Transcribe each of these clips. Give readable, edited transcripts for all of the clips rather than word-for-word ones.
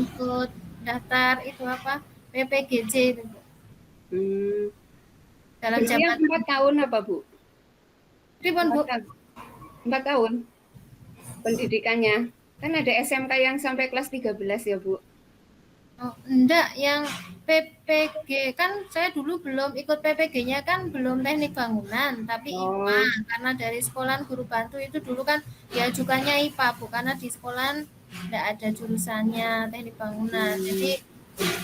ikut daftar itu apa PPGJ itu Bu. Hmm. Dalam Berarti yang jabatan 4 tahun apa, Bu? Tribun 4 Bu. tahun. 4 tahun pendidikannya. Kan ada SMK yang sampai kelas 13 ya, Bu? Oh, enggak, yang PPG kan saya dulu belum ikut PPG-nya kan belum teknik bangunan, tapi IPA. Oh, Karena dari sekolahan guru bantu itu dulu kan diajukannya IPA, Bu, karena di sekolahan enggak ada jurusannya teknik bangunan. hmm, Jadi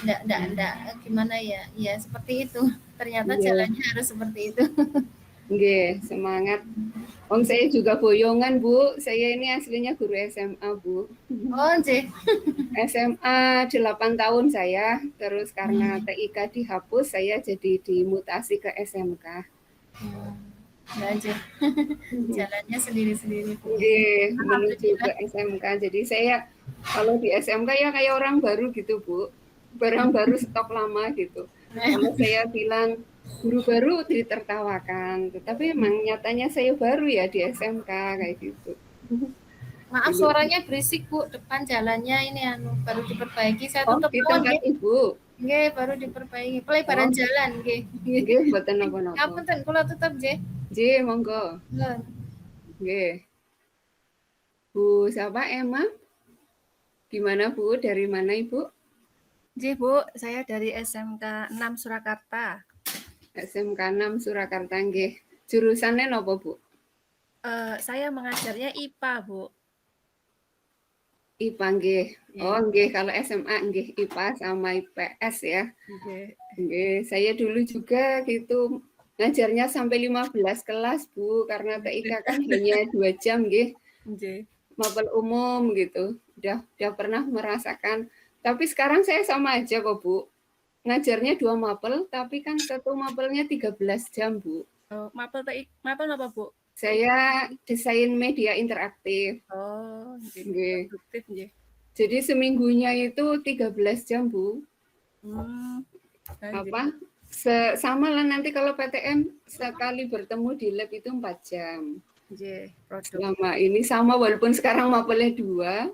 enggak gimana ya? Ya seperti itu. Ternyata iya. jalannya harus seperti itu. Nggih, semangat. Om saya juga boyongan, Bu. Saya ini aslinya guru SMA, Bu. Oh, nggih. SMA 8 tahun saya, terus karena TIK dihapus, saya jadi dimutasi ke SMK. Enggak aja. Jalannya sendiri-sendiri, Bu. Nggih, menuju ke Alhamdulillah. SMK. Jadi saya kalau di SMK ya kayak orang baru gitu, Bu. Barang baru stok lama gitu. Kalau saya bilang guru baru ditertawakan, tetapi emang nyatanya saya baru ya di SMK kayak gitu. Maaf Dulu. suaranya berisik Bu, depan jalannya ini anu baru diperbaiki. Saya Oh, tutup di mawon tempat nggih. Ibu. Nggih, baru diperbaiki. Pelebaran Oh, jalan nggih. nggih mboten napa-napa. Ngapunten kula tutup nggih. Nggih, monggo. Nuhun. Nggih. Bu siapa Emma? Gimana Bu? Dari mana Ibu? Nggih, Bu, saya dari SMK 6 Surakarta. SMK 6 Surakarta nggih. Jurusannya napa, Bu? Saya mengajarnya IPA, Bu. IPA nggih. Oh, Nggih. nggih kalau SMA nggih IPA sama IPS ya. Nggih. Nggih, saya dulu juga gitu ngajarnya sampai 15 kelas, Bu, karena TIK kan hanya 2 jam nggih. Nggih. Mapel umum gitu. Udah pernah merasakan. Tapi sekarang saya sama aja kok, Bu. Ngajarnya 2 mapel, tapi kan satu mapelnya 13 jam, Bu. Oh, mapel apa, Bu? Saya desain media interaktif. Oh, nggih. Nggih. Produktif nggih. Jadi seminggunya itu 13 jam, Bu. Apa? Sama lah nanti kalau PTM sekali bertemu di lab itu 4 jam. Nggih, produk. Selama ini sama walaupun sekarang mapelnya 2,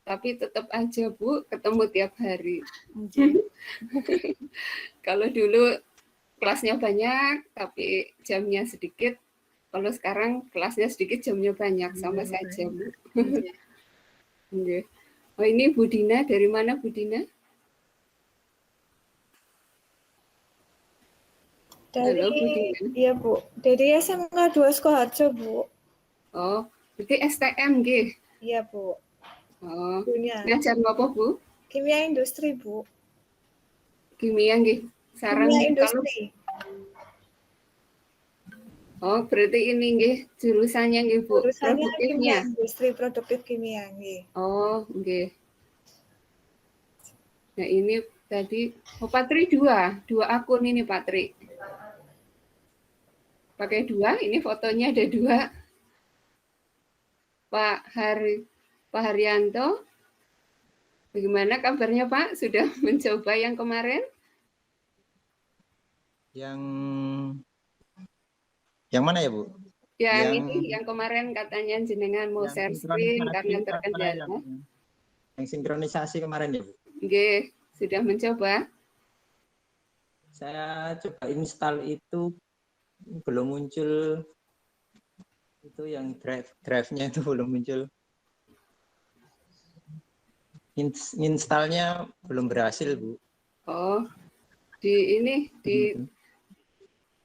tapi tetap aja Bu ketemu tiap hari. Nggih. Kalau dulu kelasnya banyak tapi jamnya sedikit. Kalau sekarang kelasnya sedikit jamnya banyak, sama saja Bu. Nggih. Nggih. Oh ini Bu Dina, dari mana Bu Dina? Dari, Halo Bu Dina. iya Bu, dari SMK 2 Sukoharjo Bu. Oh, berarti STM nggih. Iya Bu. Oh, Dunia. ngajar apa Bu? Kimia industri Bu. Kimia nggih. Sarang Kimia kalau industri. Oh, berarti ini nggih jurusannya nggih Bu, Jurusannya kimia produktifnya. industri produktif kimia nggih. Oh, nggih. Nah, ini tadi oh Patri dua akun ini Patri. Pakai 2, ini fotonya ada 2. Pak Haryanto. Bagaimana kabarnya Pak? Sudah mencoba yang kemarin? Yang mana ya Bu? Yang kemarin katanya jenengan mau share screen karena terkendala. Yang sinkronisasi kemarin ya Bu? Nggih, sudah mencoba? Saya coba install itu belum muncul, itu yang drive-nya itu belum muncul. Installnya belum berhasil Bu. Oh, di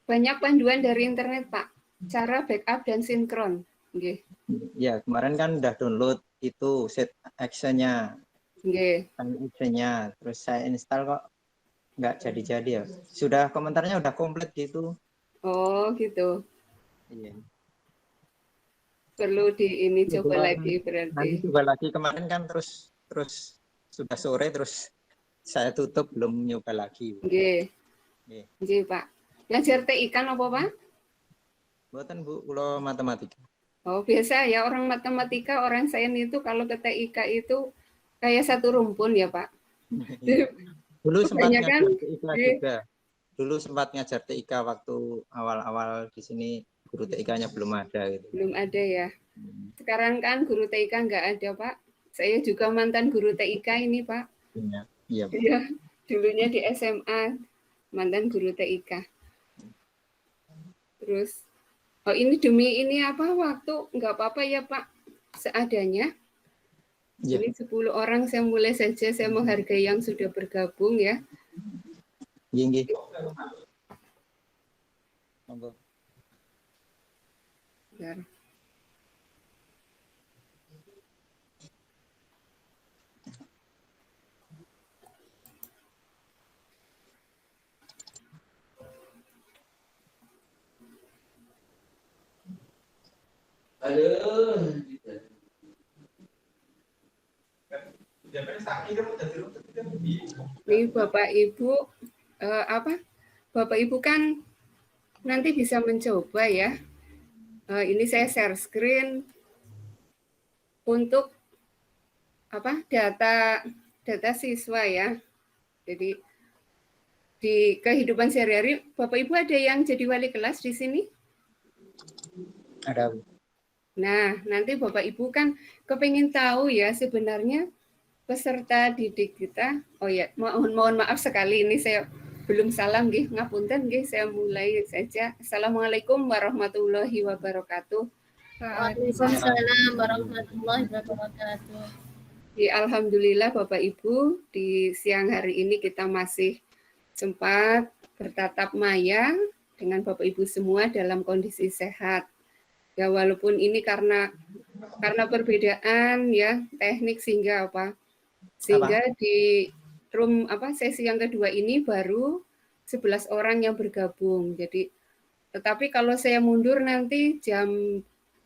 banyak panduan dari internet Pak, cara backup dan sinkron. Nggih. Ya kemarin kan udah download itu set action-nya, Nggih. action-nya, terus saya install kok nggak jadi-jadi ya. Sudah komentarnya udah komplit gitu. Oh gitu. Iya. Perlu coba lagi berarti. Nanti coba lagi, kemarin kan terus sudah sore terus saya tutup, belum nyoba lagi. Nggih. Nggih Pak. Ngajar TIK apa Pak? Buatan Bu, kalau matematika. Oh biasa ya, orang matematika, orang sains itu kalau ke TIK itu kayak satu rumpun ya Pak. Dulu sempat kan? ngajar TIK juga. Dulu sempat ngajar TIK waktu awal-awal di sini, guru TIK-nya belum ada gitu. Belum ada ya. Sekarang kan guru TIK nggak ada Pak. Saya juga mantan guru TIK ini, Pak. Iya, iya. Iya, dulunya di SMA, mantan guru TIK. Terus, oh ini demi ini apa waktu, nggak apa-apa ya Pak, seadanya. Iya. Ini 10 orang, saya mulai saja, saya menghargai yang sudah bergabung ya. Nggih, nggih. Monggo. Bentar. Ini Bapak Ibu, Bapak Ibu kan nanti bisa mencoba ya. Ini saya share screen untuk data siswa ya. Jadi di kehidupan sehari-hari, Bapak Ibu ada yang jadi wali kelas di sini? Ada. Nah, nanti Bapak Ibu kan kepingin tahu ya sebenarnya peserta didik kita. Oh ya, mohon maaf sekali ini saya belum salam nggih, ngapunten nggih, saya mulai saja. Assalamualaikum warahmatullahi wabarakatuh. Waalaikumsalam warahmatullahi wabarakatuh. Alhamdulillah Bapak Ibu, di siang hari ini kita masih sempat bertatap maya dengan Bapak Ibu semua dalam kondisi sehat. Ya walaupun ini karena perbedaan ya teknik sehingga di room sesi yang kedua ini baru 11 orang yang bergabung. Jadi tetapi kalau saya mundur nanti jam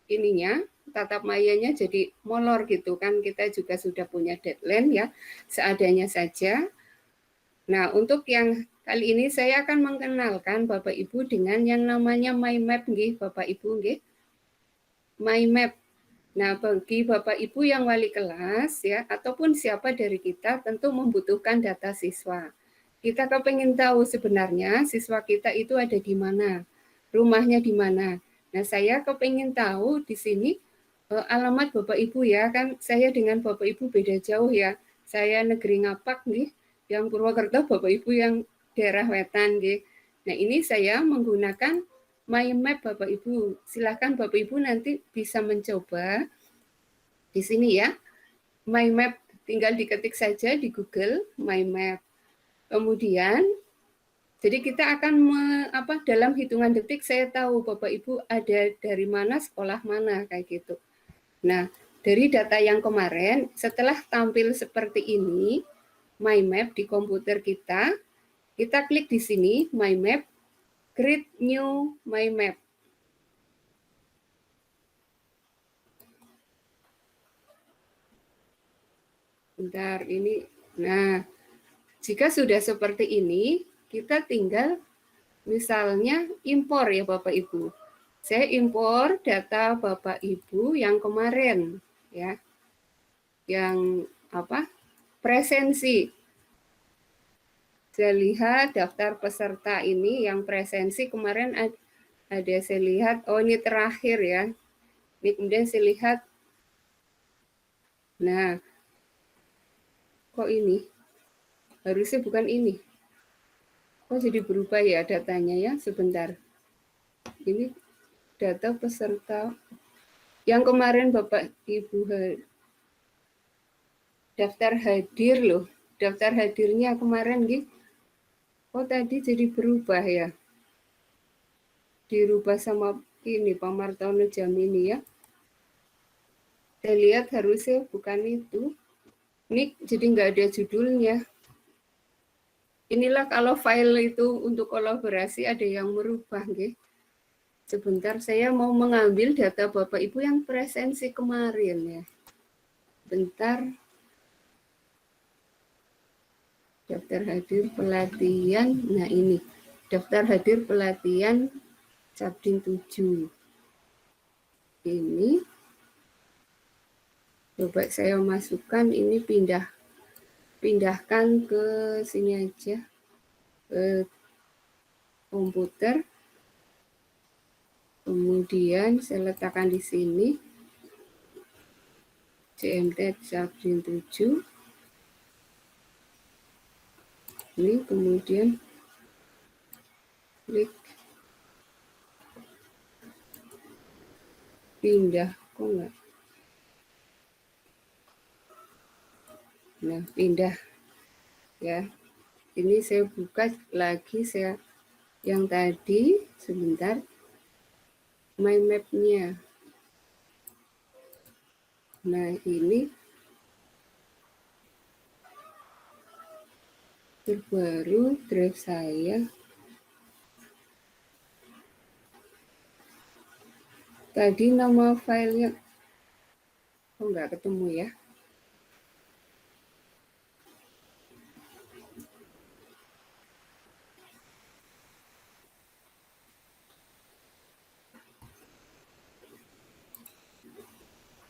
ininya tatap mayanya jadi molor gitu kan, kita juga sudah punya deadline ya, seadanya saja. Nah, untuk yang kali ini saya akan mengenalkan Bapak Ibu dengan yang namanya MyMap nggih, Bapak Ibu nggih. MyMap. Nah, bagi Bapak Ibu yang wali kelas ya ataupun siapa dari kita tentu membutuhkan data siswa. Kita kepengen tahu sebenarnya siswa kita itu ada di mana, rumahnya di mana. Nah, saya kepengen tahu di sini alamat Bapak Ibu ya, kan saya dengan Bapak Ibu beda jauh ya. Saya negeri Ngapak nih, yang Purwokerto, Bapak Ibu yang daerah Wetan nih. Nah, ini saya menggunakan MyMap Bapak Ibu. Silakan Bapak Ibu nanti bisa mencoba di sini ya. MyMap tinggal diketik saja di Google MyMap. Kemudian jadi kita akan dalam hitungan detik saya tahu Bapak Ibu ada dari mana, sekolah mana kayak gitu. Nah, dari data yang kemarin setelah tampil seperti ini MyMap di komputer kita klik di sini MyMap, create new MyMap. Bentar ini. Nah, jika sudah seperti ini, kita tinggal misalnya impor ya Bapak Ibu. Saya impor data Bapak Ibu yang kemarin ya. Yang presensi. Saya lihat daftar peserta ini yang presensi kemarin ada saya lihat, oh ini terakhir ya. Ini kemudian saya lihat, nah kok ini? Harusnya bukan ini. Kok jadi berubah ya datanya ya? Sebentar. Ini data peserta yang kemarin Bapak Ibu daftar hadir loh. Daftar hadirnya kemarin gitu. Oh tadi jadi berubah ya. Dirubah sama ini Pak Martono Jamini ya. Saya lihat harusnya bukan itu. Ini jadi nggak ada judulnya. Inilah kalau file itu untuk kolaborasi ada yang merubah. Gitu. Sebentar saya mau mengambil data Bapak Ibu yang presensi kemarin ya. Bentar. Daftar hadir pelatihan. Nah ini. Daftar hadir pelatihan Sabdin 7. Ini. Coba saya masukkan ini pindahkan ke sini aja. Ke komputer. Kemudian saya letakkan di sini. CMT Sabrin 7. Ini kemudian klik pindah, kok enggak? Nah, pindah ya. Ini saya buka lagi, saya yang tadi sebentar my map-nya. Nah, ini terbaru drive saya. Tadi nama filenya kok nggak ketemu ya?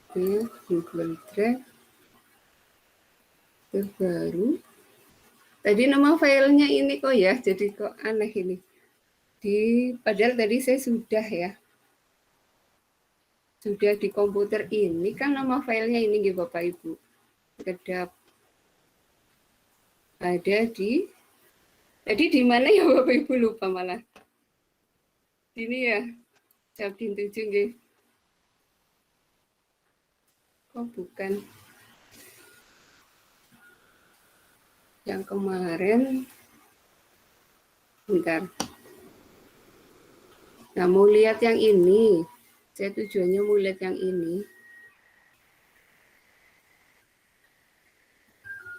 Oke, Google Drive terbaru. Tadi nama filenya ini kok ya, jadi kok aneh ini. Padahal tadi saya sudah ya. Sudah di komputer ini kan nama filenya ini gitu Bapak Ibu. Kedap ada di tadi di mana ya Bapak Ibu, lupa malah. Sini ya. Sabdin 7 nggih. Kok bukan yang kemarin? Bentar. Nah, mau lihat yang ini. Saya tujuannya mau lihat yang ini.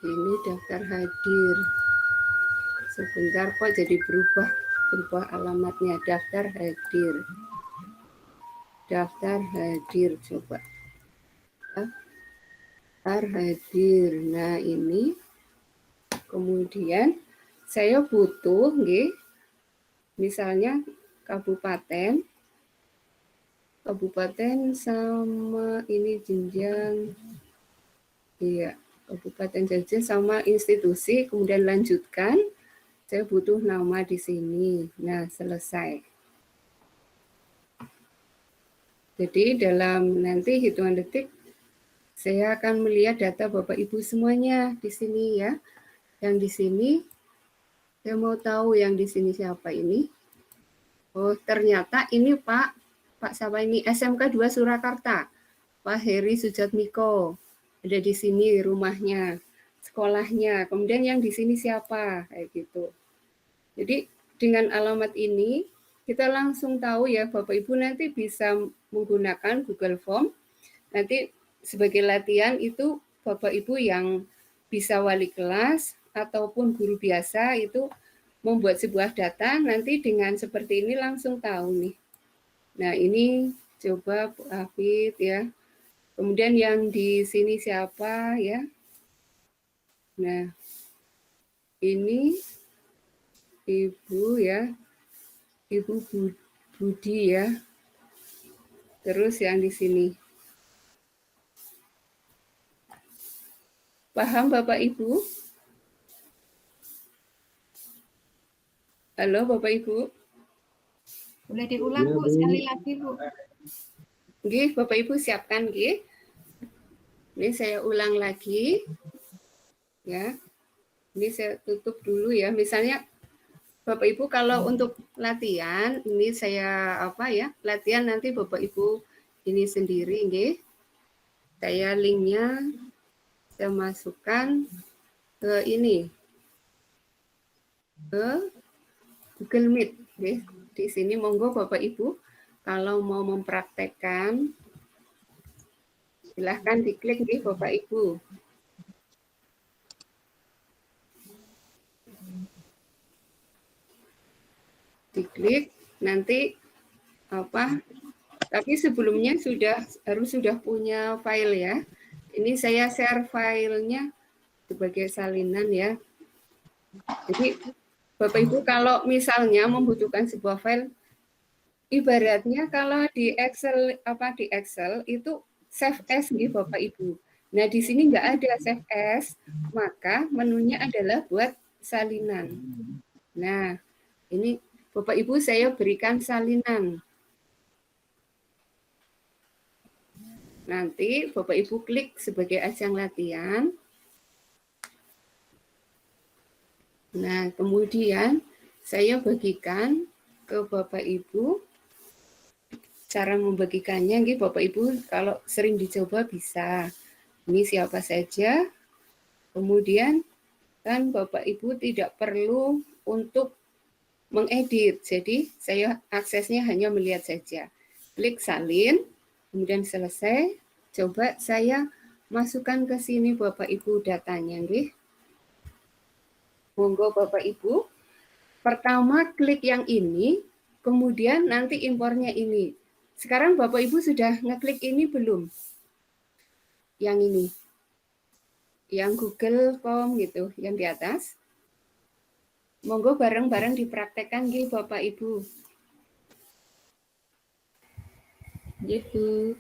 Ini daftar hadir. Sebentar kok jadi berubah alamatnya. Daftar hadir. Daftar hadir coba. Daftar hadir. Nah, ini kemudian saya butuh nggih, misalnya kabupaten sama ini jenjang, iya, kabupaten jenjang sama institusi, kemudian lanjutkan, saya butuh nama di sini. Nah, selesai. Jadi dalam nanti hitungan detik, saya akan melihat data Bapak Ibu semuanya di sini ya. Yang di sini, saya mau tahu yang di sini siapa ini. Oh, ternyata ini Pak siapa ini? SMK 2 Surakarta. Pak Heri Sujatmiko. Ada di sini rumahnya, sekolahnya. Kemudian yang di sini siapa? Kayak gitu. Jadi dengan alamat ini, kita langsung tahu ya Bapak Ibu nanti bisa menggunakan Google Form. Nanti sebagai latihan itu Bapak Ibu yang bisa wali kelas ataupun guru biasa itu membuat sebuah data, nanti dengan seperti ini langsung tahu nih. Nah, ini coba Bu Hafid ya. Kemudian yang di sini siapa ya? Nah, ini Ibu ya. Ibu Budi ya. Terus yang di sini. Paham Bapak Ibu? Halo Bapak Ibu. Boleh diulang Bu, sekali lagi Bu. Nggih, Bapak Ibu siapkan nggih. Ini saya ulang lagi. Ya. Ini saya tutup dulu ya. Misalnya Bapak Ibu kalau untuk latihan ini saya latihan nanti Bapak Ibu ini sendiri nggih. Saya linknya saya masukkan ke ini. Ke Google Meet. Nggih. Di sini monggo Bapak Ibu kalau mau mempraktekkan silahkan diklik nggih Bapak Ibu. Diklik nanti tapi sebelumnya harus sudah punya file ya. Ini saya share filenya sebagai salinan ya. Jadi Bapak Ibu kalau misalnya membutuhkan sebuah file, ibaratnya kalau di Excel itu save as nih Bapak Ibu. Nah di sini nggak ada save as, maka menunya adalah buat salinan. Nah ini Bapak Ibu saya berikan salinan. Nanti Bapak Ibu klik sebagai ajang latihan. Nah, kemudian saya bagikan ke Bapak Ibu. Cara membagikannya, Bapak Ibu kalau sering dicoba bisa. Ini siapa saja. Kemudian kan Bapak Ibu tidak perlu untuk mengedit. Jadi saya aksesnya hanya melihat saja. Klik salin, kemudian selesai. Coba saya masukkan ke sini Bapak Ibu datanya, nggih. Monggo Bapak Ibu. Pertama klik yang ini, kemudian nanti impornya ini. Sekarang Bapak Ibu sudah ngeklik ini belum? Yang ini. Yang Google.com gitu, yang di atas. Monggo bareng-bareng dipraktekkan nggih Bapak Ibu. Gitu.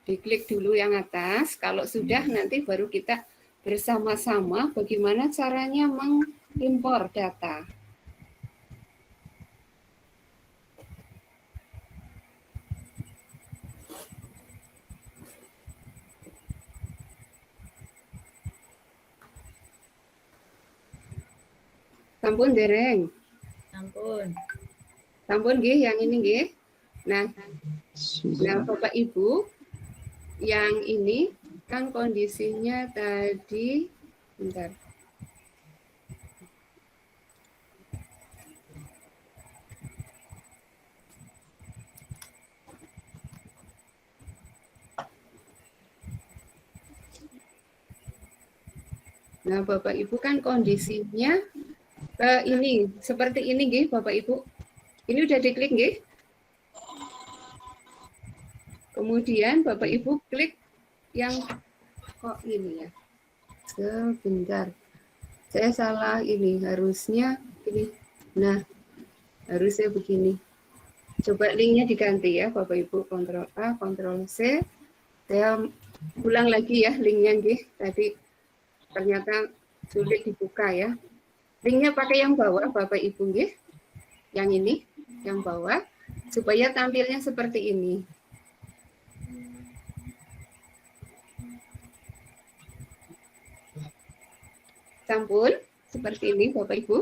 Diklik dulu yang atas, kalau sudah nanti baru kita bersama-sama bagaimana caranya mengimpor data. Sampun dereng. Sampun nggih yang ini nggih. Nah, Bapak Ibu, yang ini kan kondisinya tadi, bentar. Nah, Bapak Ibu kan kondisinya ini seperti ini nggih, Bapak Ibu. Ini udah diklik nggih. Kemudian Bapak Ibu klik yang kok ini ya. Sebentar. Saya salah ini, harusnya ini. Nah, harusnya begini. Coba linknya diganti ya, Bapak Ibu. Ctrl A, Ctrl C. Saya ulang lagi ya linknya nggih. Tadi ternyata sulit dibuka ya. Linknya pakai yang bawah, Bapak Ibu nggih. Yang ini, yang bawah, supaya tampilnya seperti ini. Sampun, seperti ini Bapak Ibu.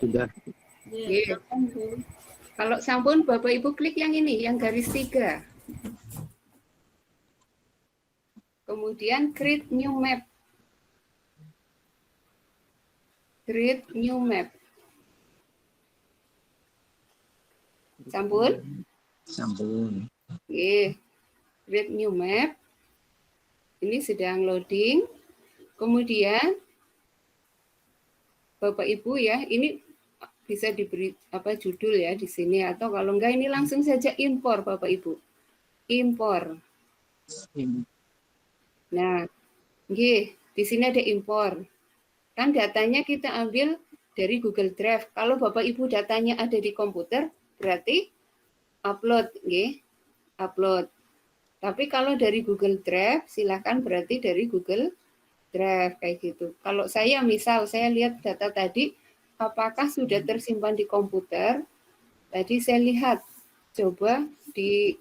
Sudah. Oke. Kalau sampun, Bapak Ibu klik yang ini, yang garis 3. Kemudian create new map. Create new map. Sampun? Sampun. Oke. Create new map. Ini sedang loading. Kemudian Bapak Ibu ya, ini bisa diberi apa judul ya di sini, atau kalau enggak ini langsung saja impor Bapak Ibu. Impor. Nah, nggih, di sini ada impor. Kan datanya kita ambil dari Google Drive. Kalau Bapak Ibu datanya ada di komputer, berarti upload, nggih. Upload. Tapi kalau dari Google Drive, silakan berarti dari Google Drive kayak gitu. Kalau saya misal saya lihat data tadi apakah sudah tersimpan di komputer? Tadi saya lihat coba di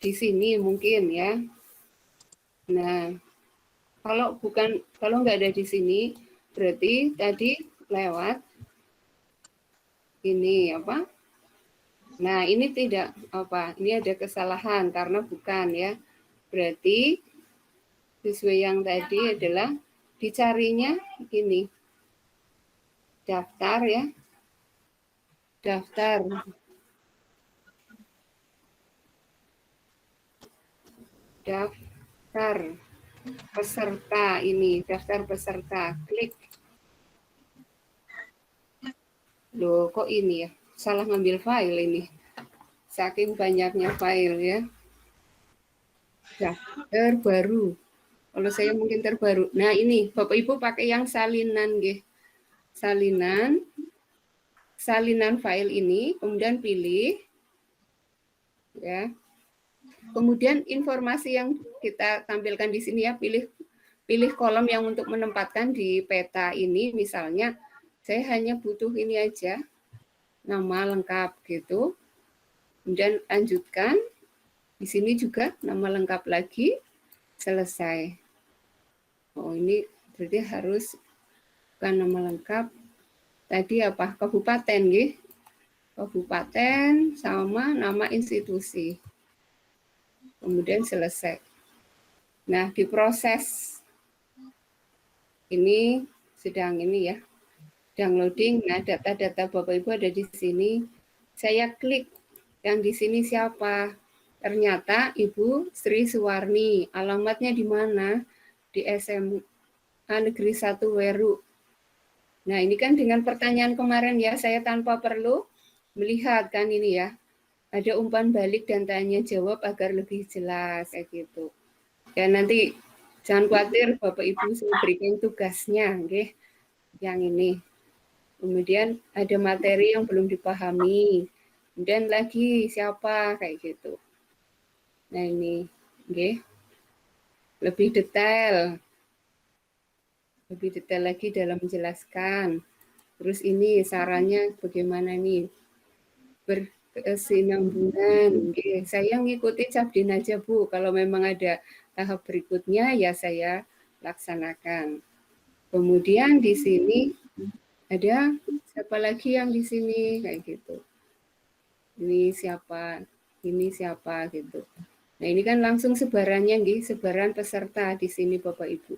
sini mungkin ya. Nah, kalau nggak ada di sini, berarti tadi lewat ini apa? Nah, ini tidak apa? Ini ada kesalahan karena bukan ya. Berarti sesuai yang tadi adalah dicarinya ini. Daftar ya. Daftar. Daftar peserta ini, daftar peserta, klik. Loh, kok ini ya? Salah ngambil file ini. Saking banyaknya file ya. Daftar baru. Kalau saya mungkin terbaru. Nah, ini Bapak Ibu pakai yang salinan nggih. Salinan file ini, kemudian pilih ya. Kemudian informasi yang kita tampilkan di sini ya, pilih kolom yang untuk menempatkan di peta ini, misalnya Saya hanya butuh ini aja, nama lengkap gitu. Kemudian lanjutkan. Di sini juga nama lengkap lagi, selesai. Oh, ini berarti harus bukan nama lengkap. Tadi apa? Kabupaten, nggih. Kabupaten sama nama institusi. Kemudian selesai. Nah, diproses. Ini sedang ini ya. Downloading. Nah, data-data Bapak Ibu ada di sini. Saya klik yang di sini siapa? Ternyata Ibu Sri Suwarni. Alamatnya di mana? Di SMA Negeri 1 Weru. Nah, ini kan dengan pertanyaan kemarin ya, saya tanpa perlu melihat kan ini ya. Ada umpan balik dan tanya jawab agar lebih jelas kayak gitu. Ya nanti jangan khawatir Bapak Ibu saya berikan tugasnya, okay? Yang ini. Kemudian ada materi yang belum dipahami. Kemudian lagi siapa kayak gitu. Nah ini, okay? Lebih detail lagi dalam menjelaskan. Terus ini sarannya bagaimana nih berkesinambungan. Okay. Saya ngikuti Cabdin aja Bu. Kalau memang ada tahap berikutnya ya saya laksanakan. Kemudian di sini ada siapa lagi yang di sini kayak gitu. Ini siapa gitu. Nah, ini kan langsung sebarannya nggih, sebaran peserta di sini Bapak Ibu.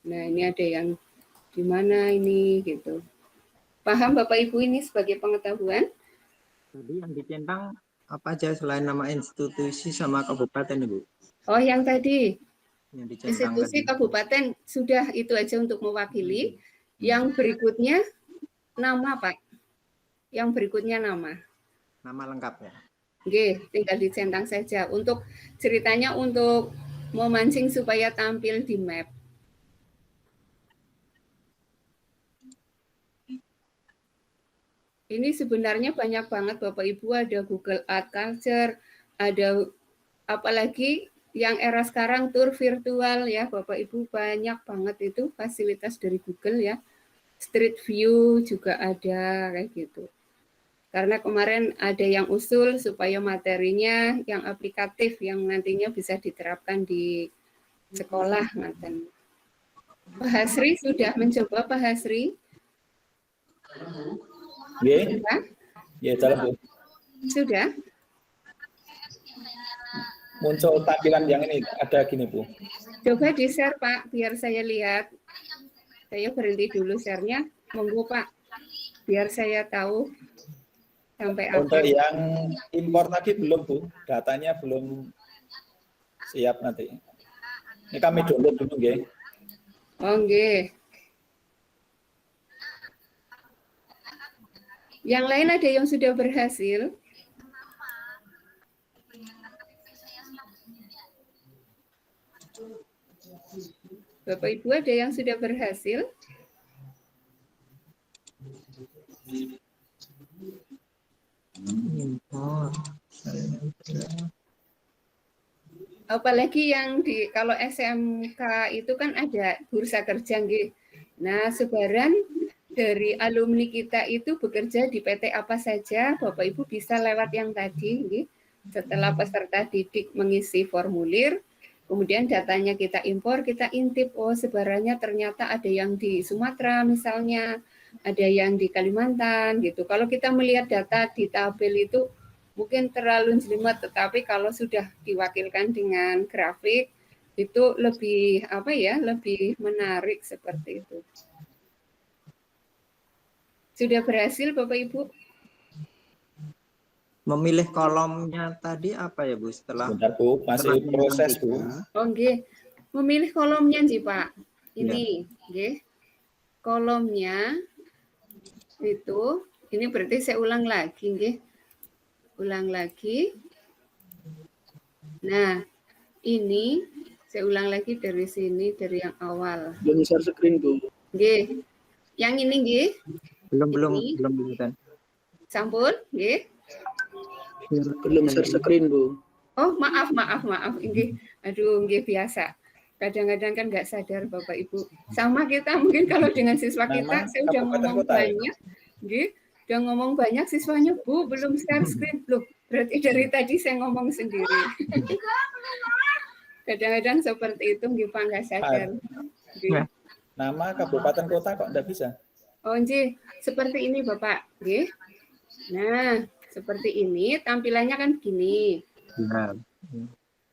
Nah, ini ada yang di mana ini gitu. Paham Bapak Ibu ini sebagai pengetahuan? Tadi yang dicentang apa aja selain nama institusi sama kabupaten, Ibu? Oh, yang tadi Yang dicentang institusi tadi. kabupaten sudah itu aja untuk mewakili. Yang berikutnya nama, Pak. Yang berikutnya nama. Nama lengkapnya. Oke, tinggal dicentang saja. Untuk ceritanya untuk memancing supaya tampil di map. Ini sebenarnya banyak banget Bapak Ibu, ada Google Art Culture, ada apalagi yang era sekarang tour virtual ya Bapak Ibu, banyak banget itu fasilitas dari Google ya. Street View juga ada kayak gitu. Karena kemarin ada yang usul supaya materinya yang aplikatif yang nantinya bisa diterapkan di sekolah. Pak Hasri sudah mencoba Pak Hasri? Nggih. Sudah? Ya, dalam Bu. Sudah? Muncul tampilan yang ini ada gini Bu. Coba di-share Pak, biar saya lihat. Saya berhenti dulu share-nya. Monggo Pak, biar saya tahu sampai apa. Untuk yang impor tadi belum Bu, datanya belum siap nanti. Ini kami download dulu nggih. Oh nggih. Yang lain ada yang sudah berhasil? Bapak Ibu ada yang sudah berhasil? Apalagi yang di kalau SMK itu kan ada bursa kerja nggih. Nah, sebaran dari alumni kita itu bekerja di PT apa saja, Bapak Ibu bisa lewat yang tadi nggih. Setelah peserta didik mengisi formulir, kemudian datanya kita impor, kita intip, oh sebarannya ternyata ada yang di Sumatera misalnya, ada yang di Kalimantan gitu. Kalau kita melihat data di tabel itu mungkin terlalu jelimet, tetapi kalau sudah diwakilkan dengan grafik itu lebih apa ya, lebih menarik seperti itu. Sudah berhasil Bapak Ibu? Memilih kolomnya tadi apa ya Bu setelah? Sebentar Bu, masih proses Bu. Oh nggih. Memilih kolomnya sih Pak. Ini nggih. Kolomnya itu ini berarti saya ulang lagi nggih. Ulang lagi. Nah, ini saya ulang lagi dari sini, dari yang awal. Belum share screen, Bu. Nggih. Yang ini nggih. Belum Ini. kan. Sampun, nggih. Belum share screen, Bu. Oh, maaf. Nggih. Aduh, nggih biasa. kadang-kadang kan nggak sadar Bapak Ibu. Sama kita mungkin kalau dengan siswa kita, Nama saya udah kabupaten ngomong kota ya? banyak, nggih, udah ngomong banyak, siswanya Bu belum share screen loh. Berarti dari tadi saya ngomong sendiri. Kadang-kadang seperti itu nggih Pak nggak sadar. Nggih. Nama kabupaten kota kok enggak bisa? Oh nggih, seperti ini Bapak, nggih. Nah, seperti ini tampilannya kan begini. Ya.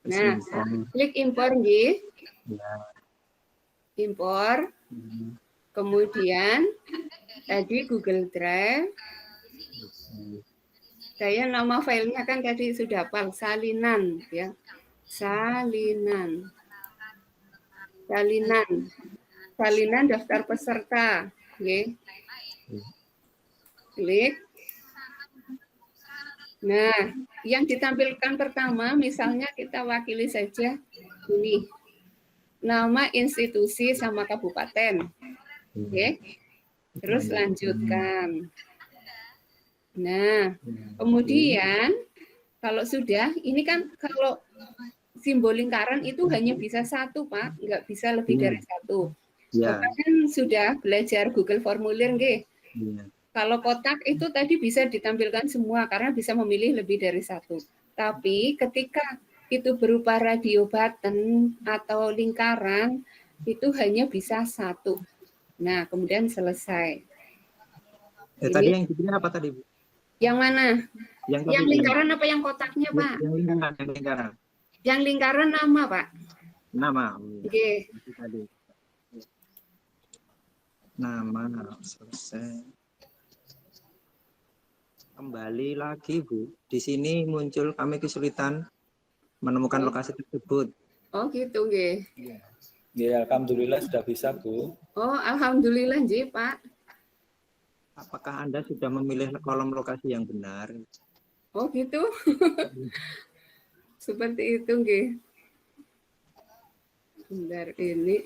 Nah, klik impor nggih. Ya. Impor. Kemudian tadi Google Drive. Saya nama filenya kan tadi sudah hafal, salinan ya. Salinan. Salinan daftar peserta, nggih. Klik. Nah, yang ditampilkan pertama misalnya kita wakili saja ini. Nama institusi sama kabupaten. Oke. Terus lanjutkan. Nah, kemudian kalau sudah, ini kan kalau simbol lingkaran itu hanya bisa satu, Pak, nggak bisa lebih dari satu. Ya. Bapak kan sudah belajar Google Formulir, nggih. Ya. Kalau kotak itu tadi bisa ditampilkan semua karena bisa memilih lebih dari satu. Tapi ketika itu berupa radio button atau lingkaran, itu hanya bisa satu. Nah, kemudian selesai. Tadi yang dipilih apa tadi, Bu? Yang mana? Yang lingkaran apa yang kotaknya, Pak? Yang lingkaran. Yang lingkaran nama, Pak. Nama. Oke. Tadi. Nama selesai. Kembali lagi, Bu. Di sini muncul kami kesulitan menemukan lokasi tersebut. Oh, gitu, nggih. Ya, alhamdulillah sudah bisa, Bu. Oh, alhamdulillah, nggih, Pak. Apakah Anda sudah memilih kolom lokasi yang benar? Oh, gitu. Seperti itu, nggih. Bentar ini.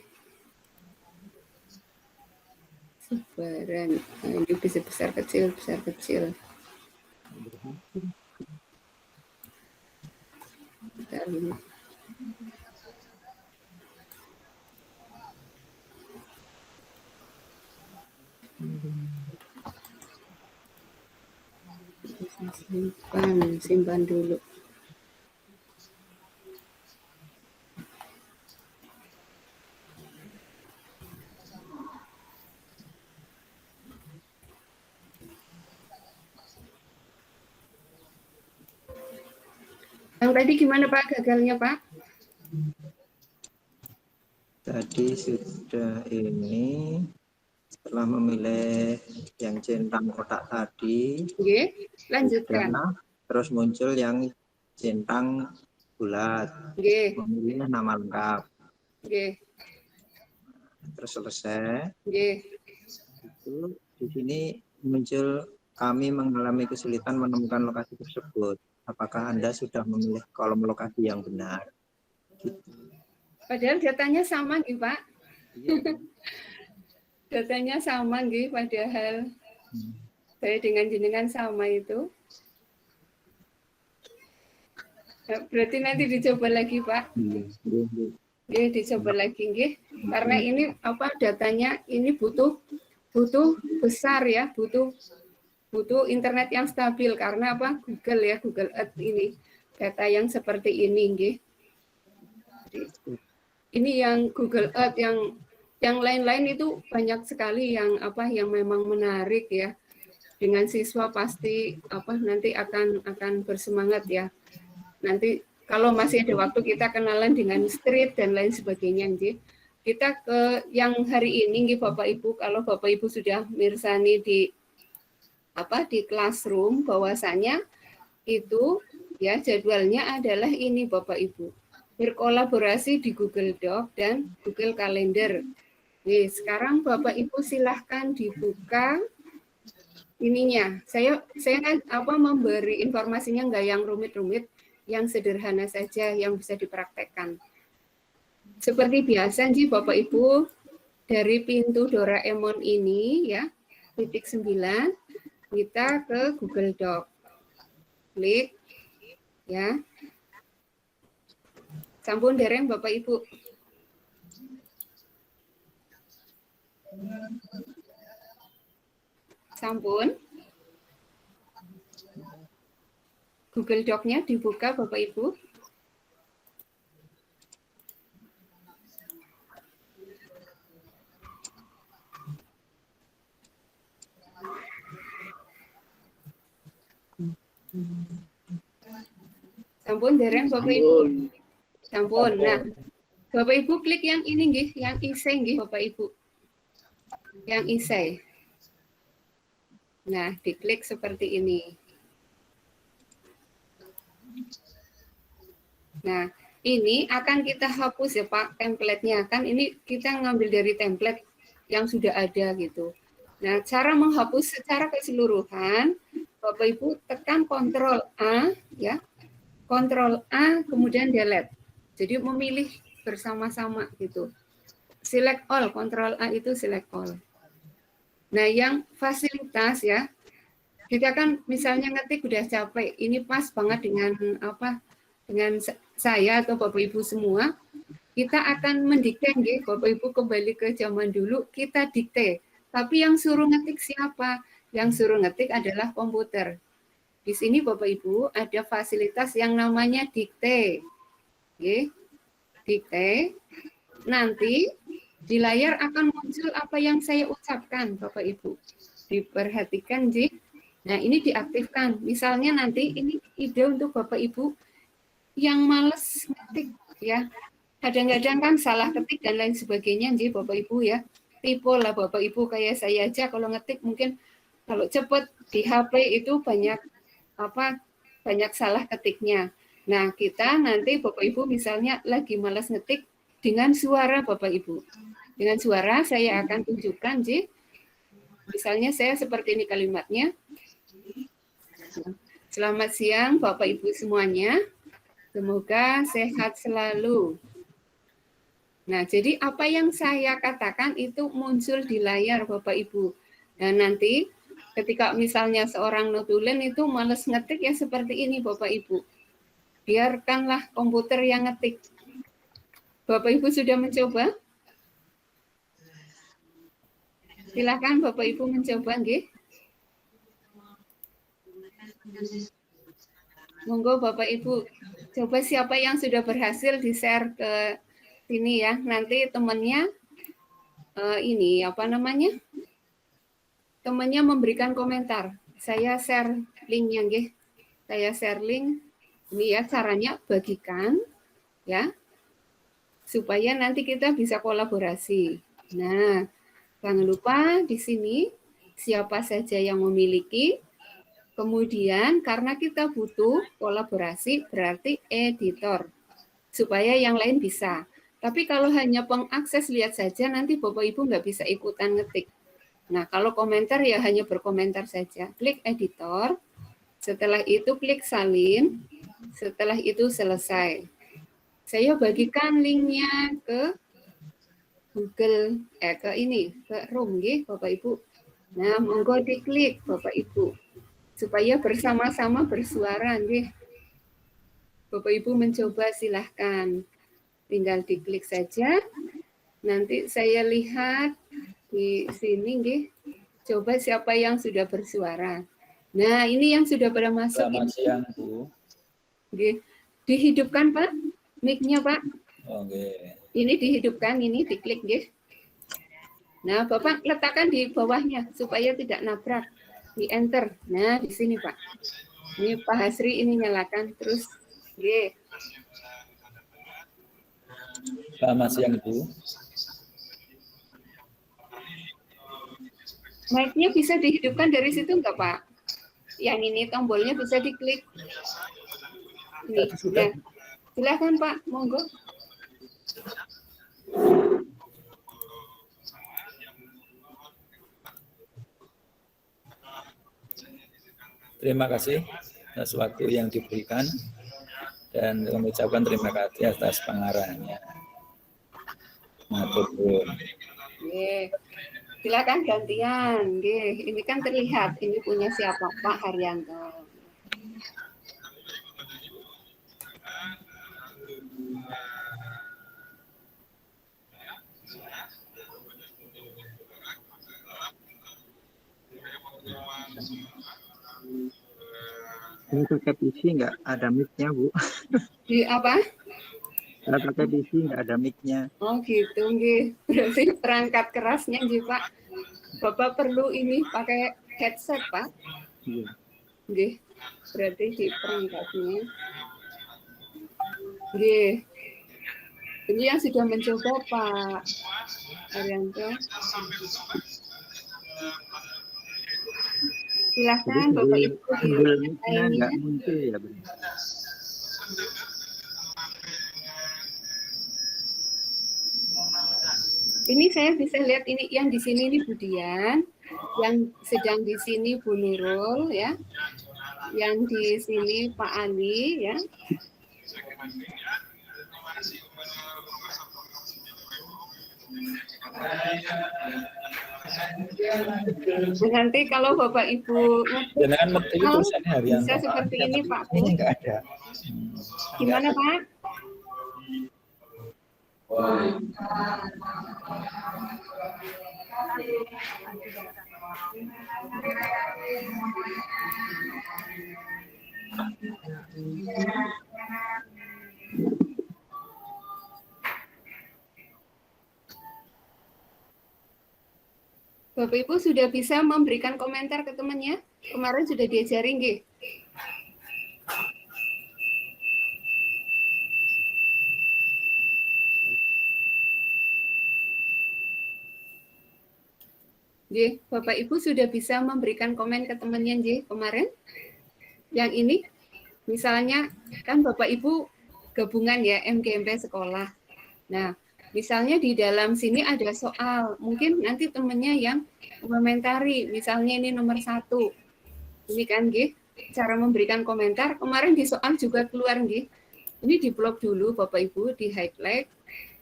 Sebaran. Nah, ini bisa besar kecil, besar kecil. Bentar ini. Simpan dulu. Yang tadi gimana Pak gagalnya Pak? Tadi sudah ini setelah memilih yang centang kotak tadi, Oke, lanjutkan. Terus muncul yang centang bulat, Oke. memilih nama lengkap. Oke. Terus selesai. Oke. Itu di sini muncul kami mengalami kesulitan menemukan lokasi tersebut. Apakah Anda sudah memilih kolom lokasi yang benar? Gitu. Padahal datanya sama gitu Pak. Iya. Datanya sama gitu padahal saya dengan jenengan sama itu. Nah, berarti nanti dicoba lagi Pak. Ya, dicoba lagi nggih. Karena ini apa datanya ini butuh besar ya, butuh internet yang stabil karena apa? Google ya, Google Earth ini. Data yang seperti ini nggih. Ini yang Google Earth yang lain-lain itu banyak sekali yang apa yang memang menarik ya. Dengan siswa pasti apa nanti akan bersemangat ya. Nanti kalau masih ada waktu kita kenalan dengan street dan lain sebagainya nggih. Kita ke yang hari ini nggih Bapak Ibu, kalau Bapak Ibu sudah mirsani di classroom bahwasanya itu ya jadwalnya adalah ini Bapak Ibu. Berkolaborasi di Google Doc dan Google Calendar. Nih, sekarang Bapak Ibu silahkan dibuka ininya. Saya memberi informasinya enggak yang rumit-rumit, yang sederhana saja yang bisa dipraktekkan. Seperti biasa nih Bapak Ibu, dari pintu Doraemon ini ya, titik 9 kita ke Google Doc. Klik ya. Sampun dereng Bapak Ibu. Sampun. Google Doc-nya dibuka Bapak Ibu. Sampun dereng Bapak Ibu. Sampun. Nah, Bapak Ibu klik yang ini nggih, yang isai nggih Bapak Ibu. Yang isai. Nah, diklik seperti ini. Nah, ini akan kita hapus ya Pak, template-nya. Kan ini kita ngambil dari template yang sudah ada gitu. Nah, cara menghapus secara keseluruhan, Bapak Ibu tekan Ctrl A ya. Ctrl A kemudian delete. Jadi memilih bersama-sama gitu. Select all, Ctrl A itu select all. Nah, yang fasilitas ya. Kita kan misalnya ngetik udah capek, ini pas banget dengan apa? Dengan saya atau Bapak Ibu semua, kita akan mendikte nggih, Bapak Ibu kembali ke zaman dulu, kita dikte. Tapi yang suruh ngetik siapa? Yang suruh ngetik adalah komputer. Di sini Bapak Ibu ada fasilitas yang namanya dikte. Oke. Dikte. Nanti di layar akan muncul apa yang saya ucapkan Bapak Ibu. Diperhatikan, Ji. Nah, ini diaktifkan. Misalnya nanti ini ide untuk Bapak Ibu yang males ngetik ya. Kadang-kadang kan salah ketik dan lain sebagainya, Ji, Bapak Ibu ya. Tipe lah Bapak Ibu kayak saya aja kalau ngetik mungkin kalau cepat di HP itu banyak salah ketiknya. Nah, kita nanti Bapak Ibu misalnya lagi malas ngetik dengan suara Bapak Ibu. Dengan suara saya akan tunjukkan, Ji. Misalnya saya seperti ini kalimatnya. Selamat siang Bapak Ibu semuanya. Semoga sehat selalu. Nah, jadi apa yang saya katakan itu muncul di layar Bapak Ibu. Dan nanti ketika misalnya seorang notulen itu males ngetik ya seperti ini Bapak Ibu. Biarkanlah komputer yang ngetik. Bapak Ibu sudah mencoba? Silakan Bapak Ibu mencoba nggih. Monggo Bapak Ibu, coba siapa yang sudah berhasil di-share ke sini ya. Nanti temannya temannya memberikan komentar. Saya share linknya nggih. Saya share link. Ini ya caranya bagikan ya. Supaya nanti kita bisa kolaborasi. Nah, jangan lupa di sini siapa saja yang memiliki. Kemudian karena kita butuh kolaborasi berarti editor supaya yang lain bisa. Tapi kalau hanya pengakses lihat saja nanti Bapak Ibu nggak bisa ikutan ngetik. Nah kalau komentar ya hanya berkomentar saja. Klik editor, setelah itu klik salin, setelah itu selesai. Saya bagikan linknya ke Google, ke Room Bapak Ibu. Nah monggo diklik Bapak Ibu. Supaya bersama-sama bersuara nggih. Bapak Ibu mencoba silahkan. Tinggal diklik saja. Nanti saya lihat di sini nggih. Coba siapa yang sudah bersuara. Nah, ini yang sudah pada masuk. Selamat siang, Bu. Nggih. Dihidupkan, Pak. Mic-nya, Pak. Oke. Ini dihidupkan, ini diklik nggih. Nah, Bapak letakkan di bawahnya supaya tidak nabrak. Di enter. Nah, di sini Pak. Ini Pak Hasri ini nyalakan terus. G. Selamat siang Bu. Mic-nya bisa dihidupkan dari situ enggak Pak? Yang ini tombolnya bisa diklik. Ini. Nah, silakan Pak, monggo. Terima kasih atas waktu yang diberikan dan mengucapkan terima kasih atas pengarahannya. Matur nuwun. Silakan gantian. Ini kan terlihat ini punya siapa Pak Haryanto. Ini pakai PC nggak ada mic-nya, Bu. Di apa? Kalau pakai PC nggak ada mic-nya. Oh gitu, nggih. Berarti perangkat kerasnya nggih, Pak. Bapak perlu ini pakai headset, Pak. Iya. Nggih. Berarti di perangkatnya. Nggih. Ini yang sudah mencoba Pak Arianto. Silahkan Bapak Ibu Simbol mic-nya ini. nggak muncul ya, Bu. Ini saya bisa lihat ini yang di sini ini Budian, yang sedang di sini Bu Nurul ya, yang di sini Pak Ali ya. Nanti kalau Bapak Ibu Jangan itu tulisannya Haryanto. bisa seperti ini Pak. Ini enggak ada. Gimana Pak? Bapak Ibu sudah bisa memberikan komentar ke temannya? Kemarin sudah diajarin, nggih? Nggih, Bapak Ibu sudah bisa memberikan komen ke temannya, nggih, kemarin? Yang ini, misalnya, kan Bapak Ibu gabungan ya, MGMP sekolah. Nah, misalnya di dalam sini ada soal, mungkin nanti temennya yang komentari, misalnya ini nomor 1. Ini kan, nggih, cara memberikan komentar. Kemarin di soal juga keluar, nggih. Ini di blok dulu, Bapak Ibu, di highlight.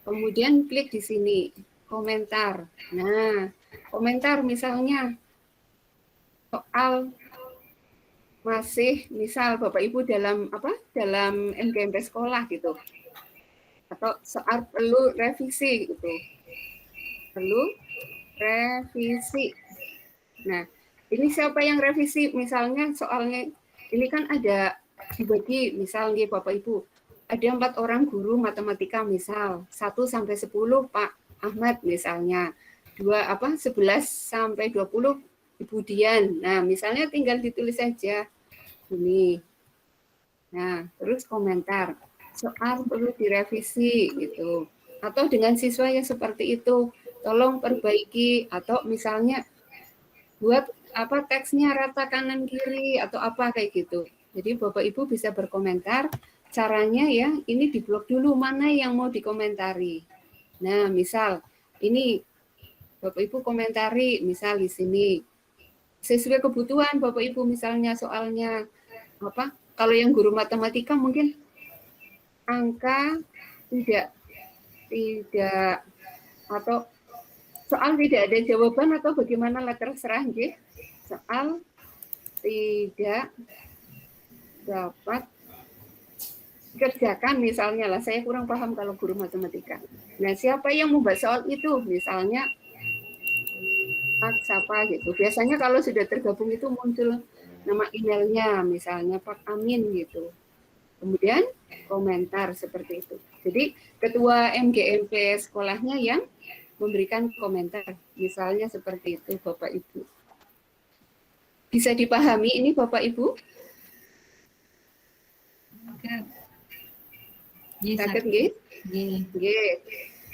Kemudian klik di sini, komentar. Nah, komentar misalnya soal masih, misal Bapak Ibu dalam apa? Dalam MGMP sekolah gitu. Atau soal perlu revisi gitu. Perlu revisi. Nah, ini siapa yang revisi? Misalnya soalnya ini kan ada dibagi, misalnya Bapak Ibu, ada 4 orang guru matematika misal, 1 sampai 10 Pak Ahmad misalnya, 11 sampai 20 Ibu Dian. Nah, misalnya tinggal ditulis saja ini. Nah, terus komentar. Soal perlu direvisi gitu. Atau dengan siswa yang seperti itu, tolong perbaiki atau misalnya buat apa teksnya rata kanan kiri atau apa kayak gitu. Jadi Bapak Ibu bisa berkomentar, caranya ya ini diblok dulu mana yang mau dikomentari. Nah, misal ini Bapak Ibu komentari misal di sini sesuai kebutuhan Bapak Ibu misalnya soalnya apa? Kalau yang guru matematika mungkin angka tidak atau soal tidak ada jawaban atau bagaimana lah terserah nggih. Soal tidak dapat kerjakan misalnya lah, saya kurang paham kalau guru matematika. Nah, siapa yang membuat soal itu? Misalnya Pak siapa gitu. Biasanya kalau sudah tergabung itu muncul nama emailnya, misalnya Pak Amin gitu. Kemudian komentar seperti itu. Jadi ketua MGMP sekolahnya yang memberikan komentar, misalnya seperti itu Bapak Ibu. Bisa dipahami ini Bapak Ibu? Sakit nggih? Nggih.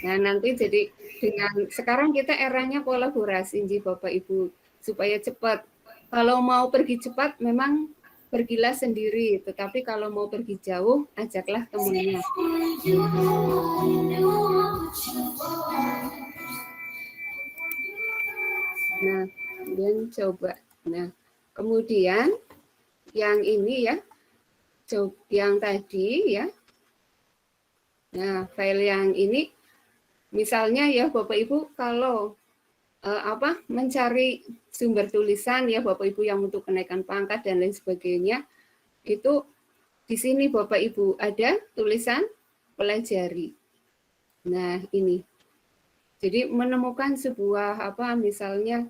Nah, nanti jadi dengan sekarang kita eranya kolaborasi nggih Bapak Ibu supaya cepat. Kalau mau pergi cepat memang pergilah sendiri, tetapi kalau mau pergi jauh ajaklah temannya. Nah, kemudian coba. Nah, kemudian yang ini ya, yang tadi ya. Nah, file yang ini, misalnya ya Bapak Ibu, kalau mencari sumber tulisan ya Bapak Ibu yang untuk kenaikan pangkat dan lain sebagainya, itu di sini Bapak Ibu ada tulisan pelajari. Nah, ini. Jadi menemukan sebuah misalnya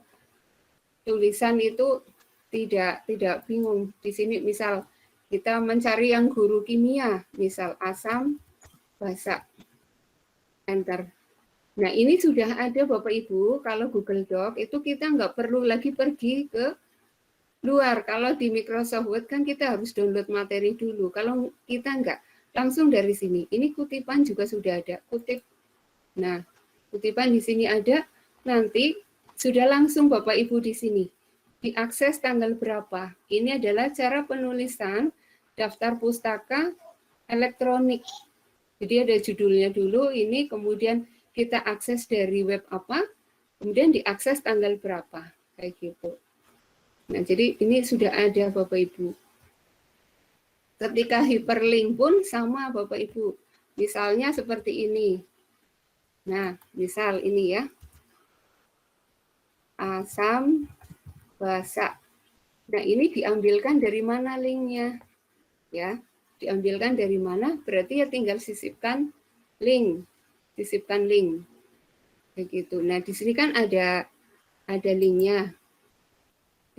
tulisan itu tidak bingung. Di sini misal kita mencari yang guru kimia, misal asam, basa, enter. Nah, ini sudah ada Bapak Ibu, kalau Google Doc itu kita nggak perlu lagi pergi ke luar. Kalau di Microsoft Word kan kita harus download materi dulu. Kalau kita nggak, langsung dari sini. Ini kutipan juga sudah ada, kutip. Nah, kutipan di sini ada, nanti sudah langsung Bapak Ibu di sini. Diakses tanggal berapa. Ini adalah cara penulisan daftar pustaka elektronik. Jadi ada judulnya dulu, ini kemudian kita akses dari web apa, kemudian diakses tanggal berapa, kayak gitu. Nah, jadi ini sudah ada Bapak Ibu. Ketika hyperlink pun sama Bapak Ibu. Misalnya seperti ini. Nah, misal ini ya. Asam basa. Nah, ini diambilkan dari mana linknya? Ya, diambilkan dari mana? Berarti ya tinggal sisipkan link. Sisipkan link. Begitu. Nah, di sini kan ada linknya.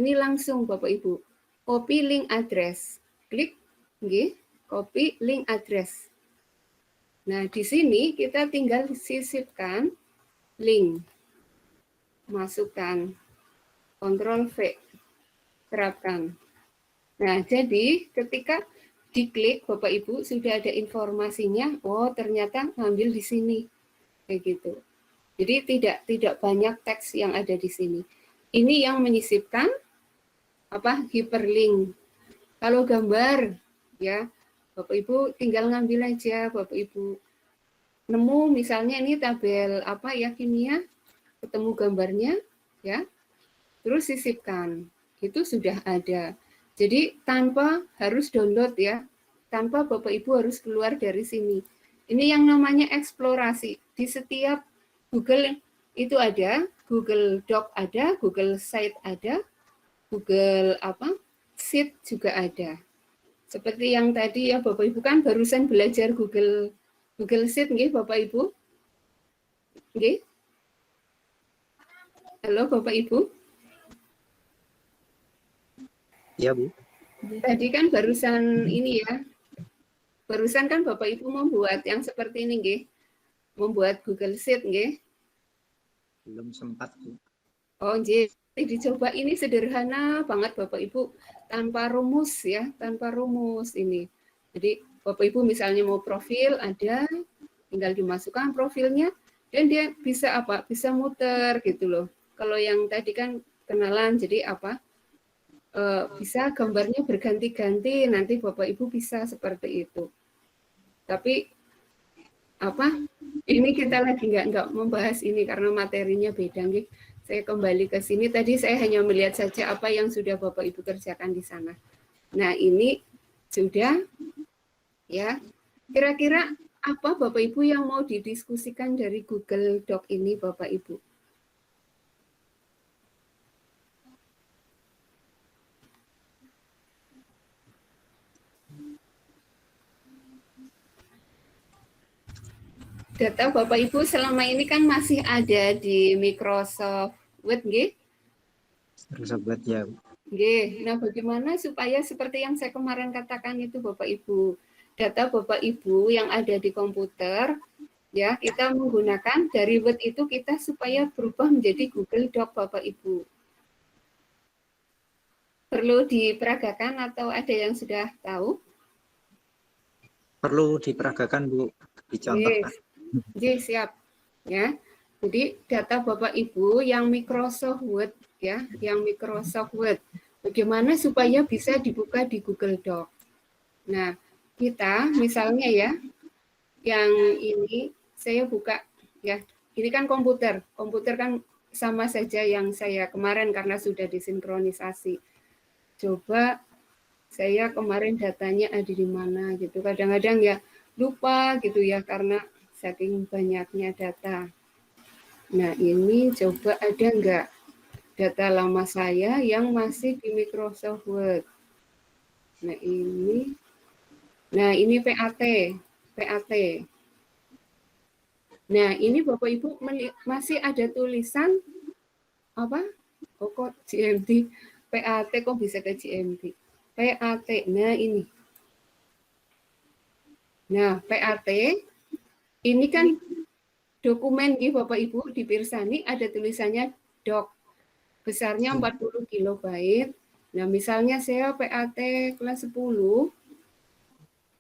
Ini langsung Bapak Ibu. Copy link address. Klik, nggih, copy link address. Nah, di sini kita tinggal sisipkan link. Masukkan. Ctrl V. Terapkan. Nah, jadi ketika diklik Bapak Ibu sudah ada informasinya, oh ternyata ngambil di sini. Kayak gitu. Jadi tidak banyak teks yang ada di sini. Ini yang menyisipkan hyperlink. Kalau gambar ya, Bapak Ibu tinggal ngambil aja Bapak Ibu. Nemu misalnya ini tabel kimia, ketemu gambarnya ya. Terus sisipkan. Itu sudah ada. Jadi tanpa harus download ya, tanpa Bapak Ibu harus keluar dari sini. Ini yang namanya eksplorasi. Di setiap Google itu ada, Google Doc ada, Google Site ada, Google Sheet juga ada. Seperti yang tadi ya Bapak Ibu kan barusan belajar Google Sheet nggih Bapak Ibu? Nggih? Halo Bapak Ibu? Ya, Bu. Tadi kan barusan ini ya, barusan kan Bapak Ibu membuat yang seperti ini, nggih. Membuat Google Sheet, nggih. Belum sempat, Bu. Oh, nggih. Dicoba, ini sederhana banget Bapak Ibu, tanpa rumus ya, tanpa rumus ini. Jadi Bapak Ibu misalnya mau profil ada, tinggal dimasukkan profilnya, dan dia bisa bisa muter gitu loh. Kalau yang tadi kan kenalan, jadi bisa gambarnya berganti-ganti, nanti Bapak Ibu bisa seperti itu. Tapi ini kita lagi nggak membahas ini karena materinya beda, nggih. Saya kembali ke sini, tadi saya hanya melihat saja apa yang sudah Bapak Ibu kerjakan di sana. Nah, ini sudah ya. Kira-kira apa Bapak Ibu yang mau didiskusikan dari Google Doc ini Bapak Ibu? Data Bapak Ibu selama ini kan masih ada di Microsoft Word, nggih? Microsoft Word ya, Bu. Nggih. Nah, bagaimana supaya seperti yang saya kemarin katakan itu Bapak Ibu, data Bapak Ibu yang ada di komputer, ya kita menggunakan dari Word itu kita supaya berubah menjadi Google Doc Bapak Ibu. Perlu diperagakan atau ada yang sudah tahu? Perlu diperagakan, Bu. Dicontohkan. Jadi siap ya. Jadi data Bapak Ibu yang Microsoft Word ya, yang Microsoft Word. Bagaimana supaya bisa dibuka di Google Doc. Nah, kita misalnya ya, yang ini saya buka ya. Ini kan komputer. Komputer kan sama saja yang saya kemarin karena sudah disinkronisasi. Coba saya kemarin datanya ada di mana gitu. Kadang-kadang ya lupa gitu ya karena saking banyaknya data. Nah, ini coba ada enggak data lama saya yang masih di Microsoft Word. Nah, ini PAT. Nah, ini Bapak Ibu masih ada tulisan apa? Kok GMT PAT kok bisa ke GMP? PAT, nah ini. Nah, PAT ini kan dokumen nih Bapak Ibu di Pirsani ada tulisannya doc. Besarnya 40 kilobyte. Nah, misalnya saya PAT kelas 10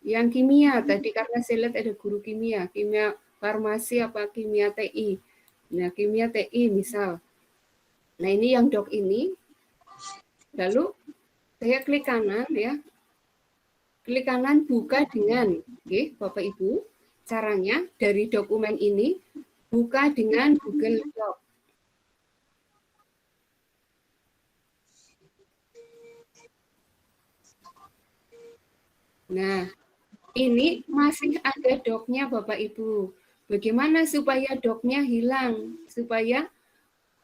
yang kimia tadi karena saya lihat ada guru kimia farmasi apa kimia TI. Nah, kimia TI misal. Nah, ini yang doc ini. Lalu saya klik kanan ya. Klik kanan buka dengan, oke, Bapak Ibu, caranya dari dokumen ini buka dengan Google Doc. Nah, ini masih ada docnya Bapak Ibu. Bagaimana supaya docnya hilang? Supaya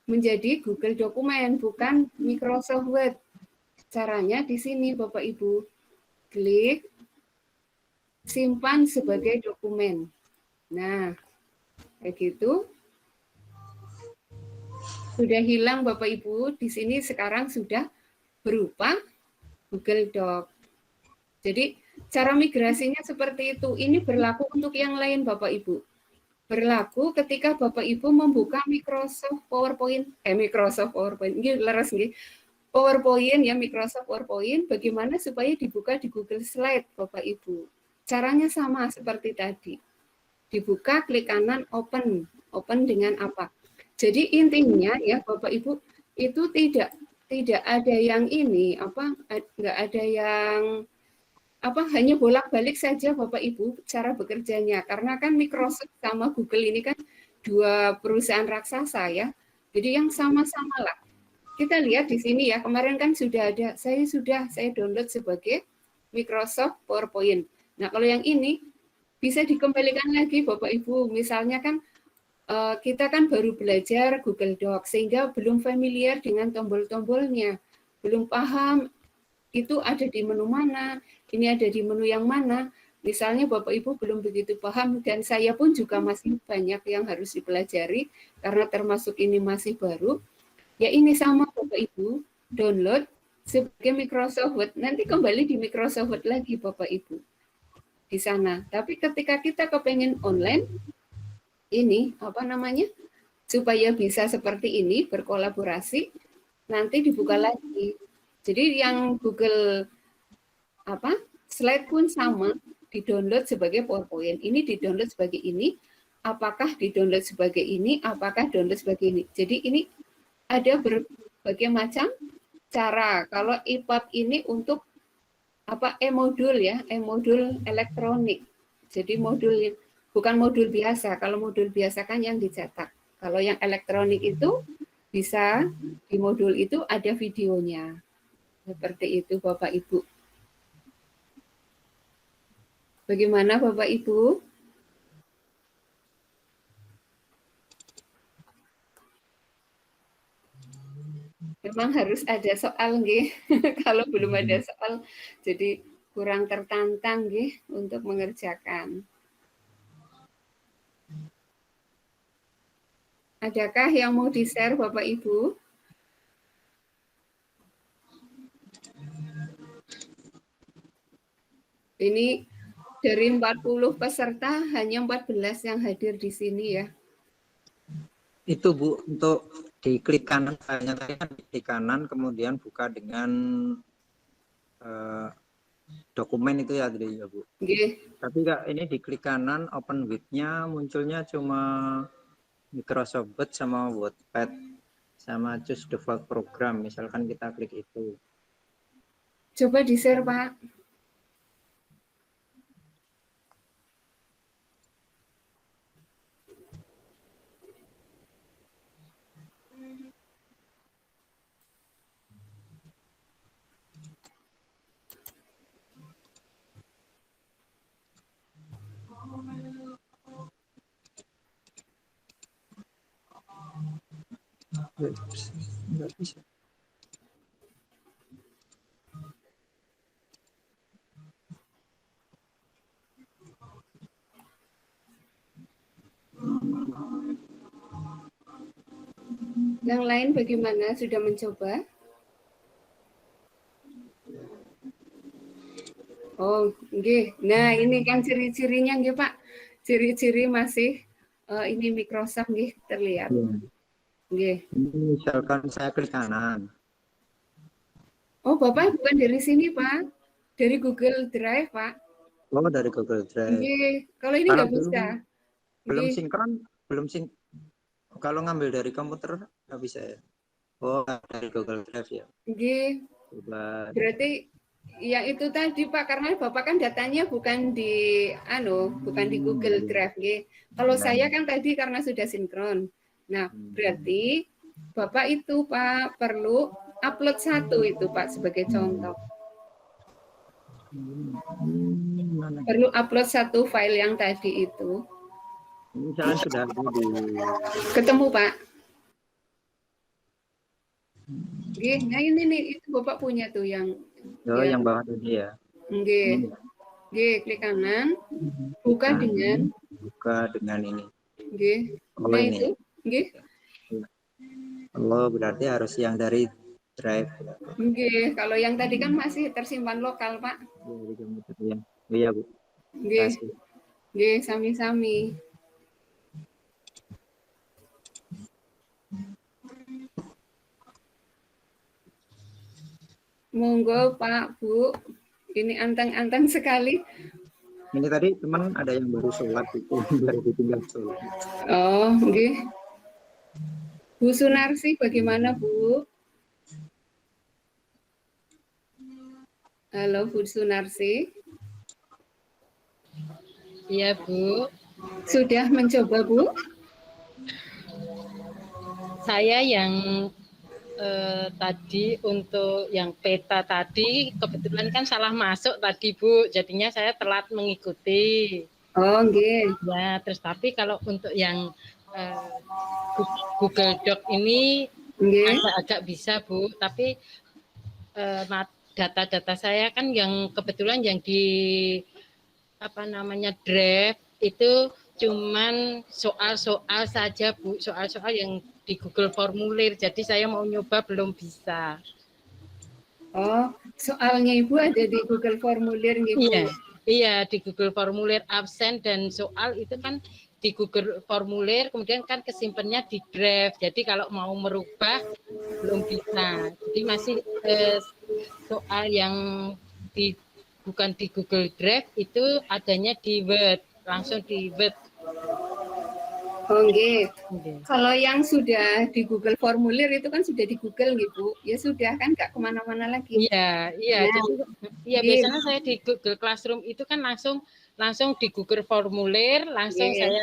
menjadi Google Dokumen, bukan Microsoft Word. Caranya di sini Bapak Ibu. Klik simpan sebagai dokumen. Nah, kayak gitu. Sudah hilang Bapak Ibu, di sini sekarang sudah berupa Google Doc. Jadi cara migrasinya seperti itu. Ini berlaku untuk yang lain Bapak Ibu. Berlaku ketika Bapak Ibu membuka Microsoft PowerPoint, ini leres nih. PowerPoint ya, Microsoft PowerPoint, bagaimana supaya dibuka di Google Slide Bapak Ibu. Caranya sama seperti tadi. Dibuka, klik kanan, open. Open dengan apa? Jadi intinya ya Bapak Ibu, itu tidak ada yang ini, nggak ada yang hanya bolak-balik saja Bapak Ibu cara bekerjanya. Karena kan Microsoft sama Google ini kan dua perusahaan raksasa ya. Jadi yang sama-sama lah. Kita lihat di sini ya, kemarin kan sudah ada, saya download sebagai Microsoft PowerPoint. Nah, kalau yang ini bisa dikembalikan lagi Bapak Ibu. Misalnya kan kita kan baru belajar Google Docs sehingga belum familiar dengan tombol-tombolnya. Belum paham itu ada di menu mana, ini ada di menu yang mana. Misalnya Bapak Ibu belum begitu paham dan saya pun juga masih banyak yang harus dipelajari karena termasuk ini masih baru. Ya ini sama Bapak Ibu, download sebagai Microsoft Word. Nanti kembali di Microsoft Word lagi Bapak Ibu di sana. Tapi ketika kita kepengen online, ini supaya bisa seperti ini berkolaborasi, nanti dibuka lagi. Jadi yang Google slide pun sama, di-download sebagai PowerPoint. Ini di-download sebagai ini, apakah di-download sebagai ini, apakah download sebagai ini. Jadi ini ada berbagai macam cara. Kalau EPUB ini untuk e-modul ya, e-modul elektronik. Jadi modul bukan modul biasa. Kalau modul biasa kan yang dicetak. Kalau yang elektronik itu bisa di modul itu ada videonya. Seperti itu Bapak Ibu. Bagaimana Bapak Ibu? Memang harus ada soal nggih. Kalau belum ada soal jadi kurang tertantang nggih untuk mengerjakan. Adakah yang mau di-share Bapak Ibu? Ini dari 40 peserta hanya 14 yang hadir di sini ya. Itu Bu, untuk diklik kanan, klik kanan kemudian buka dengan dokumen itu ya tadi ya Bu. Nggih. Tapi Kak, ini diklik kanan open with-nya munculnya cuma Microsoft Word sama Wordpad sama choose default program, misalkan kita klik itu. Coba di-share Pak. Nggak bisa. Yang lain bagaimana? Sudah mencoba? Oh, nggih. Nah, ini kan ciri-cirinya nggih, Pak. Ciri-ciri masih ini Microsoft nggih terlihat. Ya. Nggih. Ini misalkan saya klik kanan. Oh, Bapak bukan dari sini, Pak. Dari Google Drive, Pak. Oh, dari Google Drive. Nggih. Kalau ini Kalau nggak bisa. belum Nggih. sinkron, belum sing. Kalau ngambil dari komputer nggak bisa ya. Oh, dari Google Drive ya. Nggih. Coba. Berarti yang itu tadi Pak, karena Bapak kan datanya bukan di bukan di Google Drive nggih. Kalau saya kan tadi karena sudah sinkron. Nah, berarti Bapak itu Pak perlu upload satu itu Pak sebagai contoh. Mana? Perlu upload satu file yang tadi itu. Misalnya sudah ada di. Ketemu Pak? Nggih, nah ini nih itu Bapak punya tuh yang Oh, yang bawah tadi ya. nggih. Nggih, klik kanan, buka Nah, dengan buka dengan ini. nggih. Oh, Nah ini. itu, nggih. Oh, berarti harus yang dari Drive. Nggih, kalau yang tadi kan masih tersimpan lokal, Pak. Ya, di komputer ya. Iya, Bu. Nggih, Kasih. nggih, sami-sami. Monggo, Pak, Bu. Ini anteng-anteng sekali. Ini tadi teman ada yang baru sholat itu, baru ditinggal sholat. Oh, nggih. Bu Sunarsi, bagaimana, Bu? Halo, Bu Sunarsi. Iya, Bu. Sudah mencoba, Bu? Saya yang tadi untuk yang peta tadi kebetulan kan salah masuk tadi, Bu. Jadinya saya telat mengikuti. Oh, nggih. Ya, terus tapi kalau untuk yang Google Doc ini Nggih. agak-agak bisa, Bu. Tapi data-data saya kan yang kebetulan yang di draft itu cuman soal-soal saja, Bu. Soal-soal yang di Google Formulir. Jadi saya mau nyoba belum bisa. Oh, soalnya Ibu ada di Google Formulir nggih, Bu? Iya, iya di Google Formulir absen dan soal itu kan di Google Formulir, kemudian kan kesimpannya di draft. Jadi kalau mau merubah belum bisa. Jadi masih soal yang bukan di Google Drive itu adanya di Word, langsung di Word. Oh, nggih. Okay. Kalau yang sudah di Google Formulir itu kan sudah di Google nih, Bu. Ya sudah kan nggak kemana-mana lagi. Iya, iya. Nah, jadi, ya biasanya saya di Google Classroom itu kan langsung di Google Formulir, langsung saya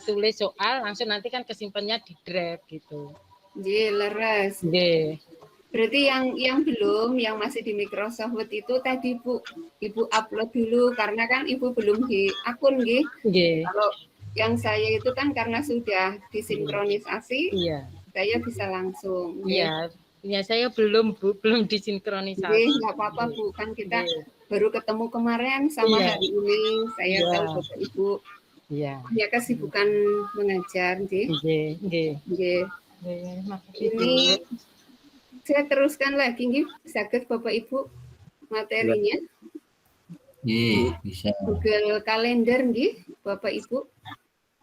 tulis soal, langsung nanti kan kesimpannya di Drive gitu. Iya, leres. Iya. Berarti yang belum, yang masih di Microsoft Word itu tadi Bu, Ibu upload dulu karena kan Ibu belum di akun, nggih. Iya. Kalau yang saya itu kan karena sudah disinkronisasi, iya. Saya bisa langsung. Iya, ya saya belum Bu, belum disinkronisasi. Nggak apa-apa Bu, kan kita baru ketemu kemarin sama hari ini. Saya tahu Bapak Ibu punya kesibukan mengajar, nggih. Nggih. Ini saya teruskan lagi, nggih. Saged Bapak Ibu materinya. Bisa. Google Calendar, nggih, Bapak Ibu.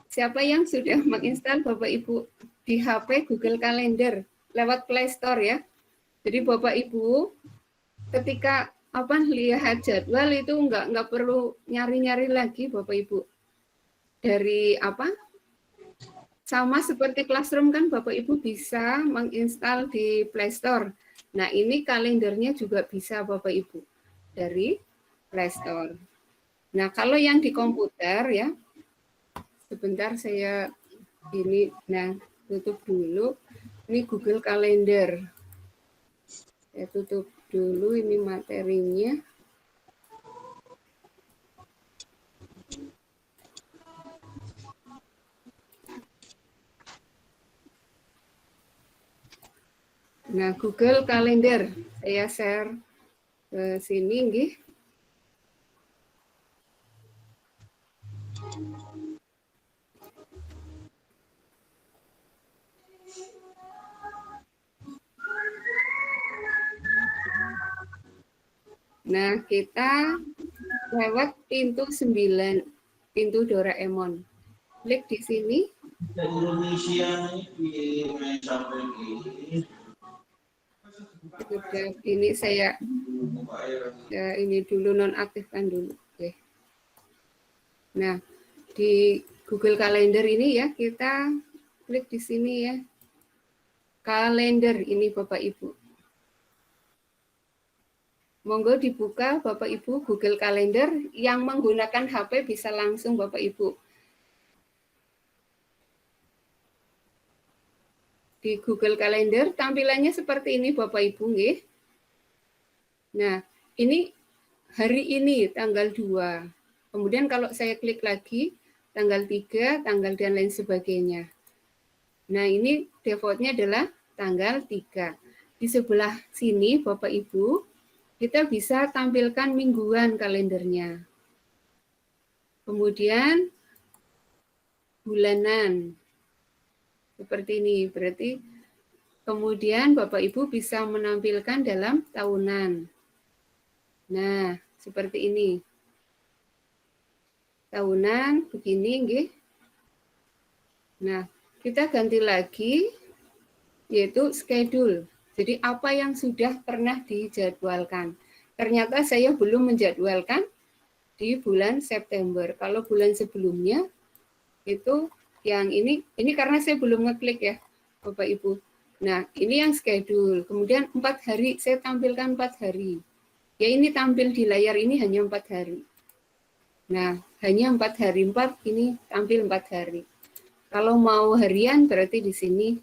Siapa yang sudah menginstal Bapak Ibu di HP Google Calendar lewat Play Store ya? Jadi Bapak Ibu ketika lihat jadwal itu nggak perlu nyari-nyari lagi Bapak Ibu. Dari sama seperti Classroom kan Bapak Ibu bisa menginstal di Play Store. Nah, ini kalendernya juga bisa Bapak Ibu dari Play Store. Nah, kalau yang di komputer ya, sebentar saya tutup dulu. Ini Google Calendar. Saya tutup dulu ini materinya. Nah, Google Calendar saya share ke sini nggih. Nah, kita lewat pintu 9, pintu Doraemon. Klik di sini. Sudah, ini saya ya, ini dulu nonaktifkan dulu. Oke. Nah, di Google Calendar ini ya, kita klik di sini ya. Kalender ini Bapak Ibu. Monggo dibuka Bapak Ibu Google Calendar, yang menggunakan HP bisa langsung Bapak Ibu. Di Google Calendar tampilannya seperti ini Bapak Ibu nggih. Nah, ini hari ini tanggal 2. Kemudian kalau saya klik lagi tanggal 3, tanggal dan lain sebagainya. Nah, ini defaultnya adalah tanggal 3. Di sebelah sini Bapak Ibu, kita bisa tampilkan mingguan kalendernya. Kemudian bulanan. Seperti ini, berarti kemudian Bapak Ibu bisa menampilkan dalam tahunan. Nah, seperti ini. Tahunan begini nggih. Nah, kita ganti lagi yaitu schedule. Jadi apa yang sudah pernah dijadwalkan. Ternyata saya belum menjadwalkan di bulan September. Kalau bulan sebelumnya itu yang ini karena saya belum ngeklik ya Bapak Ibu. Nah, ini yang schedule. Kemudian 4 hari, saya tampilkan 4 hari. Ya ini tampil di layar ini hanya 4 hari. Nah, hanya 4 hari, 4 ini tampil 4 hari. Kalau mau harian berarti di sini.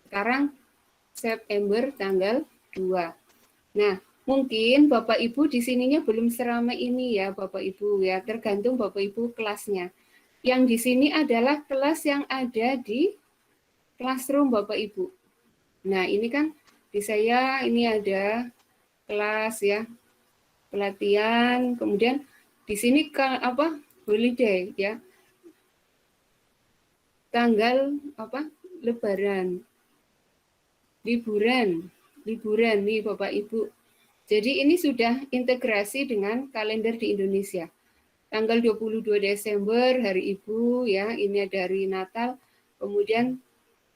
Sekarang September tanggal 2. Nah, mungkin Bapak Ibu di sininya belum seramai ini ya Bapak Ibu ya, tergantung Bapak Ibu kelasnya. Yang di sini adalah kelas yang ada di classroom Bapak Ibu. Nah, ini kan di saya ini ada kelas ya, pelatihan, kemudian di sini apa? Holiday ya. Tanggal apa? Lebaran. Liburan nih Bapak Ibu. Jadi ini sudah integrasi dengan kalender di Indonesia. Tanggal 22 Desember, Hari Ibu, ya, ini ada hari Natal, kemudian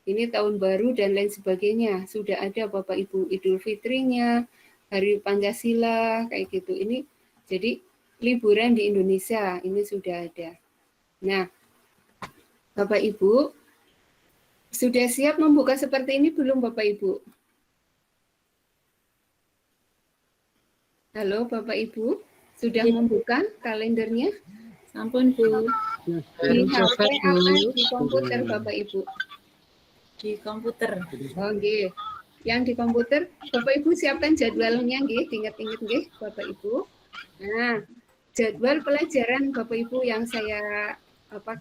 ini Tahun Baru dan lain sebagainya. Sudah ada Bapak Ibu, Idul Fitrinya, Hari Pancasila, kayak gitu. Ini jadi liburan di Indonesia, ini sudah ada. Nah, Bapak Ibu, sudah siap membuka seperti ini belum Bapak Ibu? Halo Bapak Ibu? Sudah membuka kalendernya? Sampun Bu. Di HP apa di komputer Bapak Ibu? Di komputer. Oh nggih. Yang di komputer Bapak Ibu siapkan jadwalnya nggih, diingat-ingat nggih Bapak Ibu. Nah, jadwal pelajaran Bapak Ibu yang saya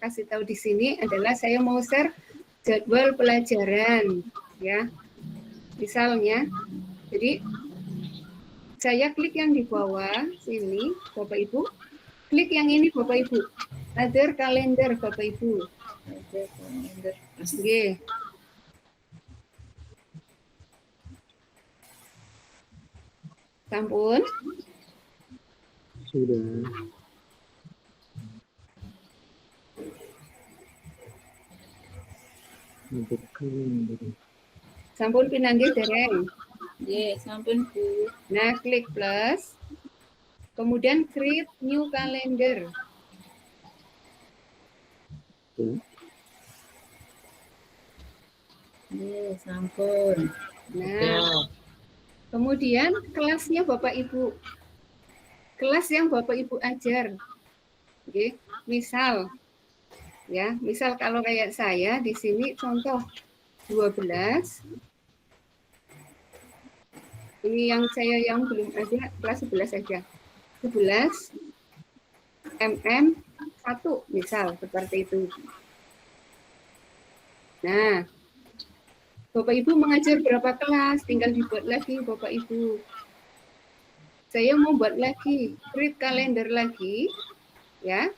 kasih tahu di sini adalah saya mau share jadwal pelajaran ya. Misalnya, jadi saya klik yang di bawah sini, Bapak Ibu. Klik yang ini, Bapak Ibu. Other calendar, Bapak Ibu. Oke. Sampun? Sudah. Untuk kalender. Sampun pinanggih dereng. Nggih, sampun Bu. Nah, klik plus. Kemudian create new calendar. Nggih, sampun. Nah, kemudian kelasnya Bapak Ibu. Kelas yang Bapak Ibu ajar. Oke, misal ya, misal kalau kayak saya di sini contoh 12. Ini yang saya yang belum ada kelas 11 saja. 11 MM 1 misal seperti itu. Nah, Bapak Ibu mengajar berapa kelas, tinggal dibuat lagi Bapak Ibu. Saya mau buat lagi, create kalender lagi, ya.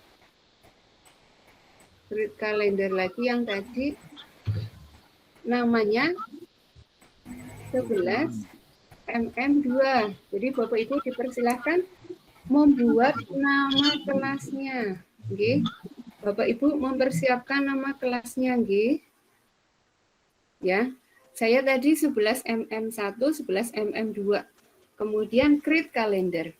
Create kalender lagi yang tadi namanya 11 MM2. Jadi Bapak Ibu dipersilahkan membuat nama kelasnya. Nggih. Bapak Ibu mempersiapkan nama kelasnya, nggih. Ya. Saya tadi 11 MM1, 11 MM2. Kemudian create calendar.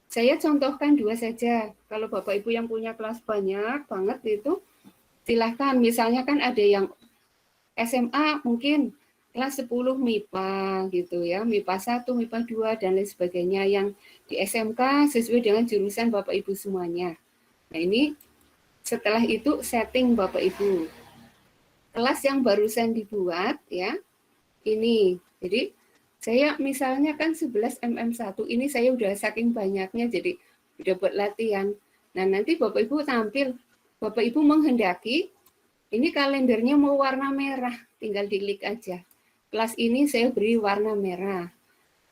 Saya contohkan 2 saja. Kalau Bapak Ibu yang punya kelas banyak banget itu, silahkan. Misalnya kan ada yang SMA mungkin kelas 10 MIPA gitu ya, MIPA 1, MIPA 2, dan lain sebagainya. Yang di SMK sesuai dengan jurusan Bapak Ibu semuanya. Nah ini setelah itu setting Bapak Ibu. Kelas yang barusan dibuat ya, ini. Jadi saya misalnya kan 11 MM1, ini saya udah saking banyaknya jadi udah buat latihan. Nah nanti Bapak Ibu tampil, Bapak Ibu menghendaki, ini kalendernya mau warna merah, tinggal diklik aja. Kelas ini saya beri warna merah.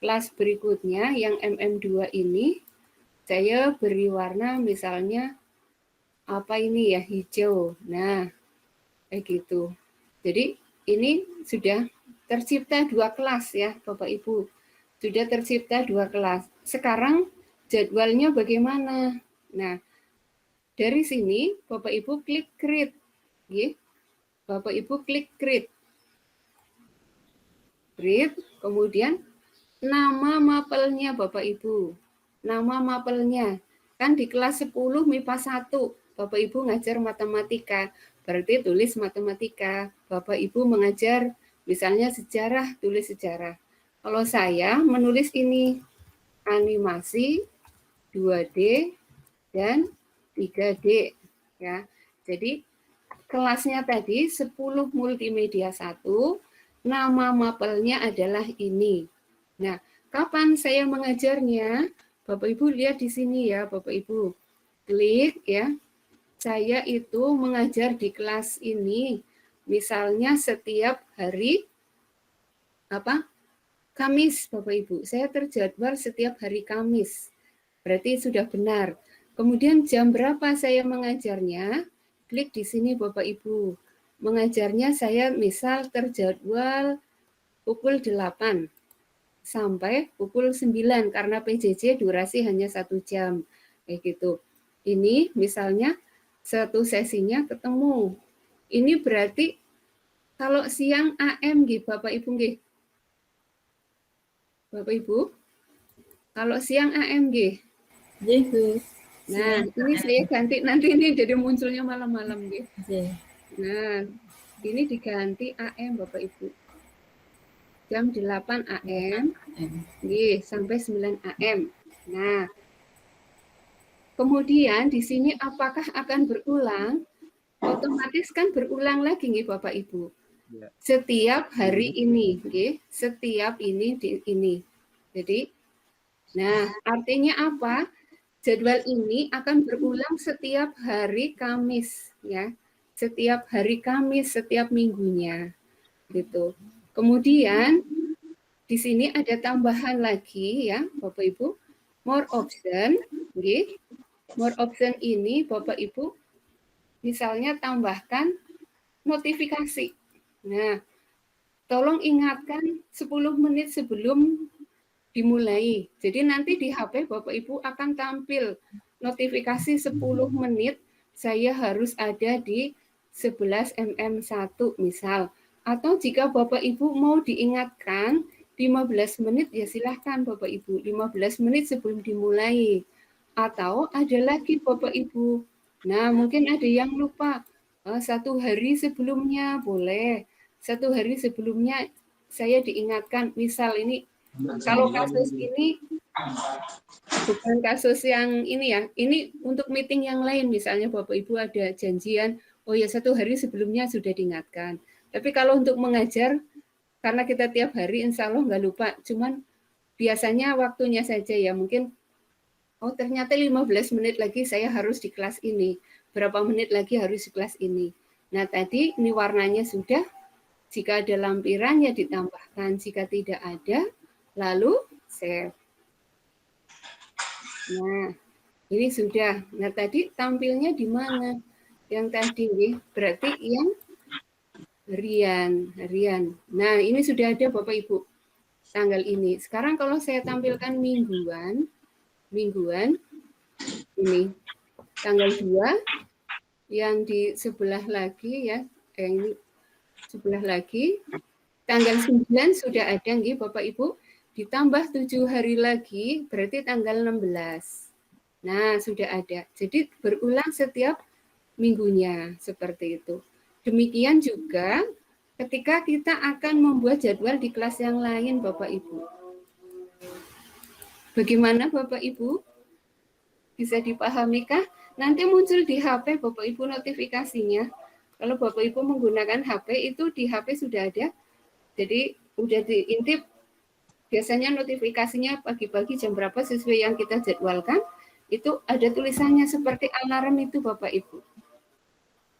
Kelas berikutnya yang MM2 ini, saya beri warna misalnya, apa ini ya, hijau. Nah, kayak gitu. Jadi ini sudah tercipta 2 kelas ya Bapak Ibu. Sudah tercipta 2 kelas. Sekarang jadwalnya bagaimana? Nah, dari sini Bapak Ibu klik create. Bapak Ibu klik create. Create, kemudian nama mapelnya Bapak Ibu. Nama mapelnya. Kan di kelas 10 MIPA 1, Bapak Ibu ngajar matematika. Berarti tulis matematika. Bapak Ibu mengajar misalnya sejarah, tulis sejarah. Kalau saya menulis ini, animasi 2D dan 3D. Ya. Jadi kelasnya tadi 10 multimedia 1, nama mapelnya adalah ini. Nah, kapan saya mengajarnya? Bapak Ibu lihat di sini ya, Bapak Ibu. Klik ya. Saya itu mengajar di kelas ini misalnya setiap hari Kamis, Bapak Ibu. Saya terjadwal setiap hari Kamis. Berarti sudah benar. Kemudian jam berapa saya mengajarnya? Klik di sini Bapak Ibu. Mengajarnya saya misal terjadwal pukul 8 sampai pukul 9 karena PJJ durasi hanya 1 jam. Kayak gitu. Ini misalnya satu sesinya ketemu. Ini berarti kalau siang AM nggih Bapak Ibu nggih. Bapak Ibu, kalau siang AM nggih. Nggih, Bu. Nah, ini saya ganti nanti ini jadi munculnya malam-malam nggih. Nggih. Nah, ini diganti AM Bapak Ibu. Jam 8 AM nggih sampai 9 AM. Nah, kemudian di sini apakah akan berulang? Otomatis kan berulang lagi nih Bapak Ibu. Ya. Setiap hari ini, nggih, setiap ini di ini. Jadi, nah artinya apa? Jadwal ini akan berulang setiap hari Kamis, ya. Setiap hari Kamis, setiap minggunya, gitu. Kemudian di sini ada tambahan lagi, ya, Bapak Ibu, more option, nggih. More option ini Bapak Ibu misalnya tambahkan notifikasi. Nah, tolong ingatkan 10 menit sebelum dimulai. Jadi nanti di HP Bapak Ibu akan tampil notifikasi 10 menit saya harus ada di 11 MM1 misal. Atau jika Bapak Ibu mau diingatkan 15 menit ya silahkan Bapak Ibu 15 menit sebelum dimulai. Atau ada lagi Bapak Ibu. Nah, mungkin ada yang lupa. 1 hari sebelumnya boleh. 1 hari sebelumnya saya diingatkan. Misal ini, kalau kasus ini bukan kasus yang ini ya. Ini untuk meeting yang lain. Misalnya Bapak Ibu ada janjian. Oh ya 1 hari sebelumnya sudah diingatkan. Tapi kalau untuk mengajar, karena kita tiap hari insya Allah nggak lupa. Cuman biasanya waktunya saja ya. Mungkin oh ternyata 15 menit lagi saya harus di kelas ini. Berapa menit lagi harus di kelas ini. Nah tadi ini warnanya sudah. Jika ada lampiran ya ditambahkan. Jika tidak ada, lalu save. Nah ini sudah. Nah tadi tampilnya di mana? Yang tadi berarti yang harian. Nah, ini sudah ada Bapak Ibu tanggal ini. Sekarang kalau saya tampilkan mingguan ini tanggal 2 yang di sebelah lagi ya, yang ini sebelah lagi tanggal 9 sudah ada nggih Bapak Ibu, ditambah 7 hari lagi berarti tanggal 16. Nah, sudah ada. Jadi berulang setiap minggunya seperti itu. Demikian juga ketika kita akan membuat jadwal di kelas yang lain Bapak Ibu. Bagaimana Bapak Ibu? Bisa dipahamikah? Nanti muncul di HP Bapak Ibu notifikasinya. Kalau Bapak Ibu menggunakan HP itu di HP sudah ada. Jadi udah diintip biasanya notifikasinya pagi-pagi jam berapa sesuai yang kita jadwalkan. Itu ada tulisannya seperti alarm itu Bapak Ibu.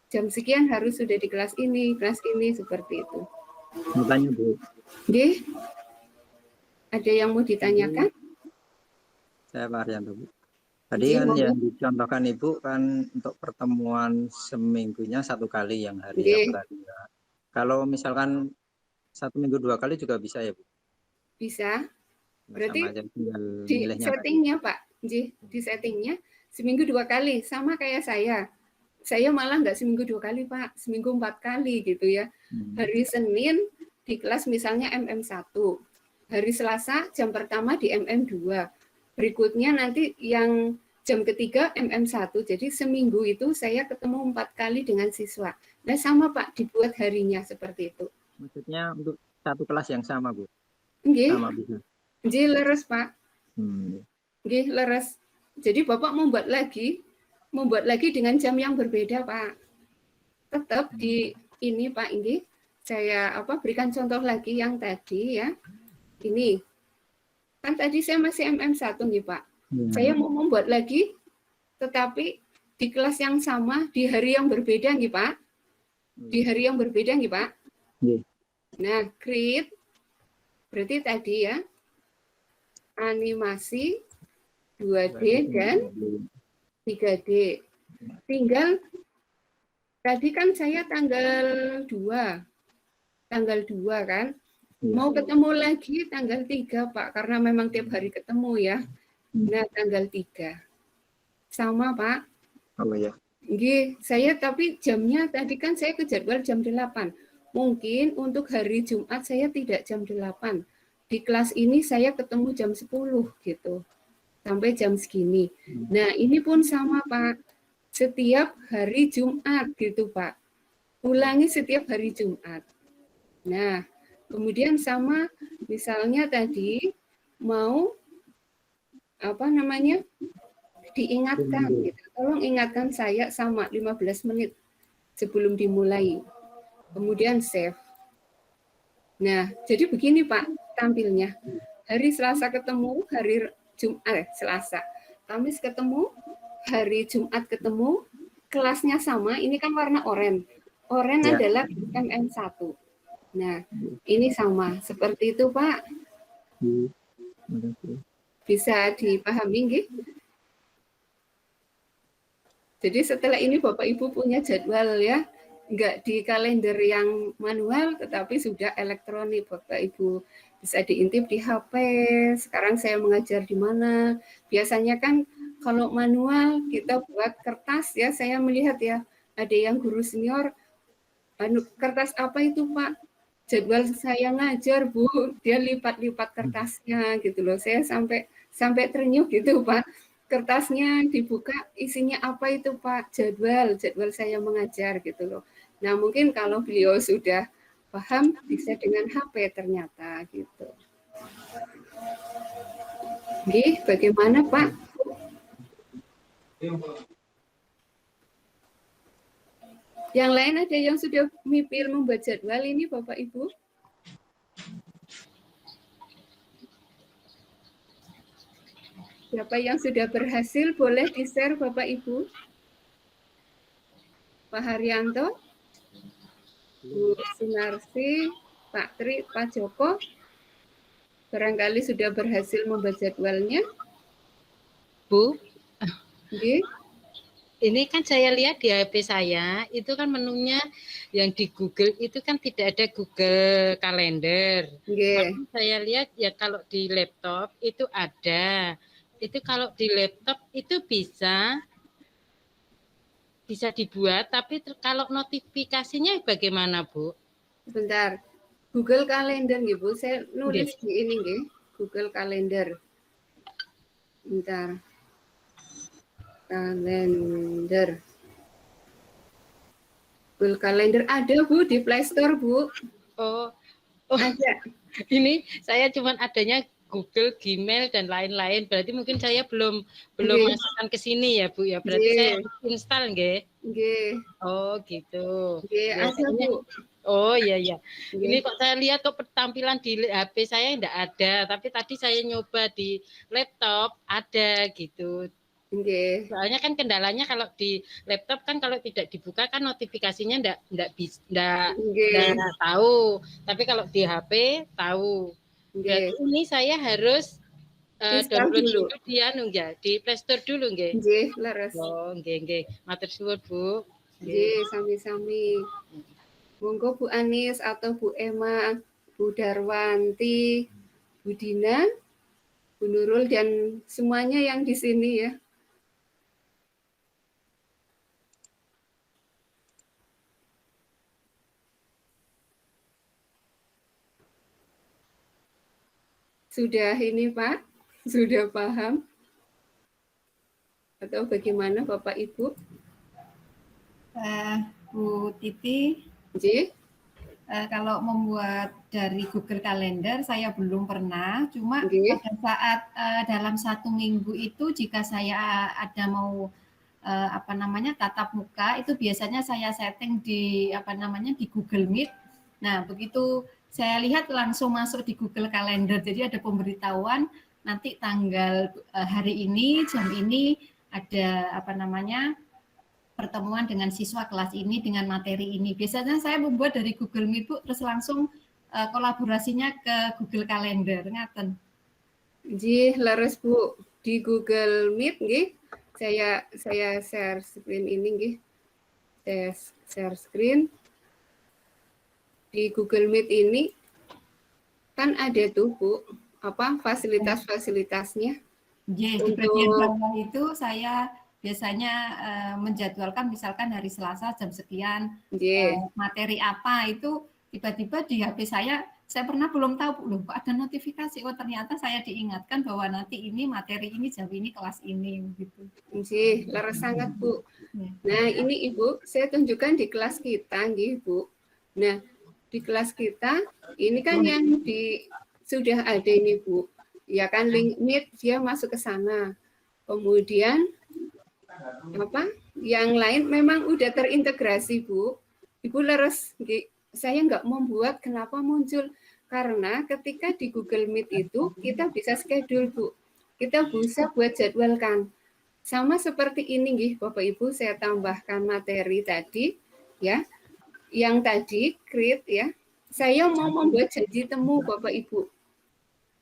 Jam sekian harus sudah di kelas ini seperti itu. Mau tanya Bu. Nggih. Ada yang mau ditanyakan? Saya Pak Haryanto Bu. Tadi kan yang dicontohkan Ibu kan untuk pertemuan seminggunya 1 kali yang hari yang berbeda. Kalau misalkan 1 minggu 2 kali juga bisa ya Bu? Bisa. Berarti tinggal di settingnya Pak, di settingnya seminggu 2 kali sama kayak saya. Saya malah nggak seminggu 2 kali Pak, seminggu 4 kali gitu ya. Hari Senin di kelas misalnya MM1, hari Selasa jam pertama di MM2, berikutnya nanti yang jam ketiga MM1. Jadi seminggu itu saya ketemu 4 kali dengan siswa. Nah sama Pak, dibuat harinya seperti itu. Maksudnya untuk satu kelas yang sama Bu? Nggih. Sama bisa. Nggih, leres Pak. Nggih, leres. Jadi Bapak membuat lagi dengan jam yang berbeda Pak. Tetap di ini Pak, ini saya berikan contoh lagi yang tadi ya. Ini kan tadi saya masih MM1 nih Pak. Saya mau membuat lagi tetapi di kelas yang sama di hari yang berbeda nih Pak. Di hari yang berbeda nih Pak. Nah, create berarti tadi ya animasi 2D dan 3D. Tinggal tadi kan saya tanggal 2 kan. Mau ketemu lagi tanggal 3 Pak, karena memang tiap hari ketemu ya. Nah, tanggal 3. Sama Pak. Oh ya. Nggih, saya tapi jamnya tadi kan saya ke jadwal jam 8. Mungkin untuk hari Jumat saya tidak jam 8. Di kelas ini saya ketemu jam 10 gitu. Sampai jam segini. Nah, ini pun sama Pak. Setiap hari Jumat gitu Pak. Ulangi setiap hari Jumat. Nah, kemudian sama misalnya tadi mau diingatkan gitu. Tolong ingatkan saya sama 15 menit sebelum dimulai. Kemudian save. Nah, jadi begini Pak tampilnya. Hari Selasa ketemu, hari Jumat Selasa. Kamis ketemu, hari Jumat ketemu, kelasnya sama, ini kan warna oranye. Oranye adalah MM1. Nah, ini sama. Seperti itu, Pak. Bisa dipahami, nggih? Jadi setelah ini Bapak Ibu punya jadwal ya, enggak di kalender yang manual, tetapi sudah elektronik Bapak Ibu. Bisa diintip di HP, sekarang saya mengajar di mana. Biasanya kan kalau manual kita buat kertas ya, saya melihat ya, ada yang guru senior, kertas apa itu Pak? Jadwal saya ngajar Bu, dia lipat-lipat kertasnya gitu loh. Saya sampai ternyuh gitu Pak. Kertasnya dibuka, isinya apa itu Pak? Jadwal saya mengajar gitu loh. Nah mungkin kalau beliau sudah paham, bisa dengan HP ternyata gitu. Oke, bagaimana Pak? Yang lain ada yang sudah mipil membuat jadwal ini Bapak Ibu? Siapa yang sudah berhasil boleh di-share Bapak Ibu? Pak Haryanto, Bu Sunarsi, Pak Tri, Pak Joko, barangkali sudah berhasil membuat jadwalnya. Bu, Oke. Ini kan saya lihat di HP saya, itu kan menunya yang di Google itu kan tidak ada Google Calendar. Nggih. Tapi saya lihat ya kalau di laptop itu ada. Itu kalau di laptop itu bisa dibuat, tapi kalau notifikasinya bagaimana, Bu? Sebentar. Google Calendar nggih, Bu. Saya nulis di ini nggih, Google Calendar. Bentar. Kalender. Google Calendar ada, Bu, di Play Store, Bu. Oh, Ada. ini saya cuman adanya Google, Gmail dan lain-lain. Berarti mungkin saya belum Nggih. masukkan ke sini ya, Bu ya. Berarti Nggih. saya install nggih. Nggih. Oh, gitu. Nggih, ada, Biasanya Bu. oh iya iya. Nggih. Ini kok saya lihat kok tampilan di HP saya enggak ada, tapi tadi saya nyoba di laptop ada gitu. Nggih. Soalnya kan kendalanya kalau di laptop kan kalau tidak dibuka kan notifikasinya enggak Nggih. tahu. Tapi kalau di HP tahu. Nggih. Berarti ini saya harus Install download dulu. dulu dia ya, di Play Store dulu nggih. Nggih, leres. Oh, nggih. Matur suwun, Bu. Nggih, sami-sami. Monggo Bu Anis atau Bu Emma, Bu Darwanti, Bu Dina, Bu Nurul dan semuanya yang di sini ya. Sudah ini Pak? Sudah paham? Atau bagaimana Bapak Ibu? Bu Titi, Nggih. kalau membuat dari Google Calendar saya belum pernah, cuma Nggih. pada saat dalam 1 minggu itu jika saya ada mau tatap muka itu biasanya saya setting di di Google Meet. Nah, begitu saya lihat langsung masuk di Google Calendar. Jadi ada pemberitahuan nanti tanggal hari ini jam ini ada pertemuan dengan siswa kelas ini dengan materi ini. Biasanya saya membuat dari Google Meet, Bu, terus langsung kolaborasinya ke Google Calendar, ngaten. Nggih, leres Bu. Di Google Meet nggih. Saya share screen ini nggih. Saya share screen. Di Google Meet ini kan ada tuh Bu, fasilitas-fasilitasnya. Di bagian bawah itu saya biasanya menjadwalkan misalkan hari Selasa jam sekian materi apa itu tiba-tiba di HP saya pernah belum tahu loh kok ada notifikasi ternyata saya diingatkan bahwa nanti ini materi ini jam ini kelas ini gitu. Nggih, leres sangat Bu. Nah, ini Ibu saya tunjukkan di kelas kita nggih Bu. Nah, di kelas kita ini kan yang sudah ada ini Bu. Ya kan link Meet dia masuk ke sana. Kemudian yang lain memang udah terintegrasi Bu. Ibu leres, saya nggak membuat kenapa muncul karena ketika di Google Meet itu kita bisa schedule Bu. Kita bisa buat jadwalkan. Sama seperti ini nggih Bapak Ibu saya tambahkan materi tadi ya. Yang tadi create ya. Saya mau membuat janji temu Bapak Ibu.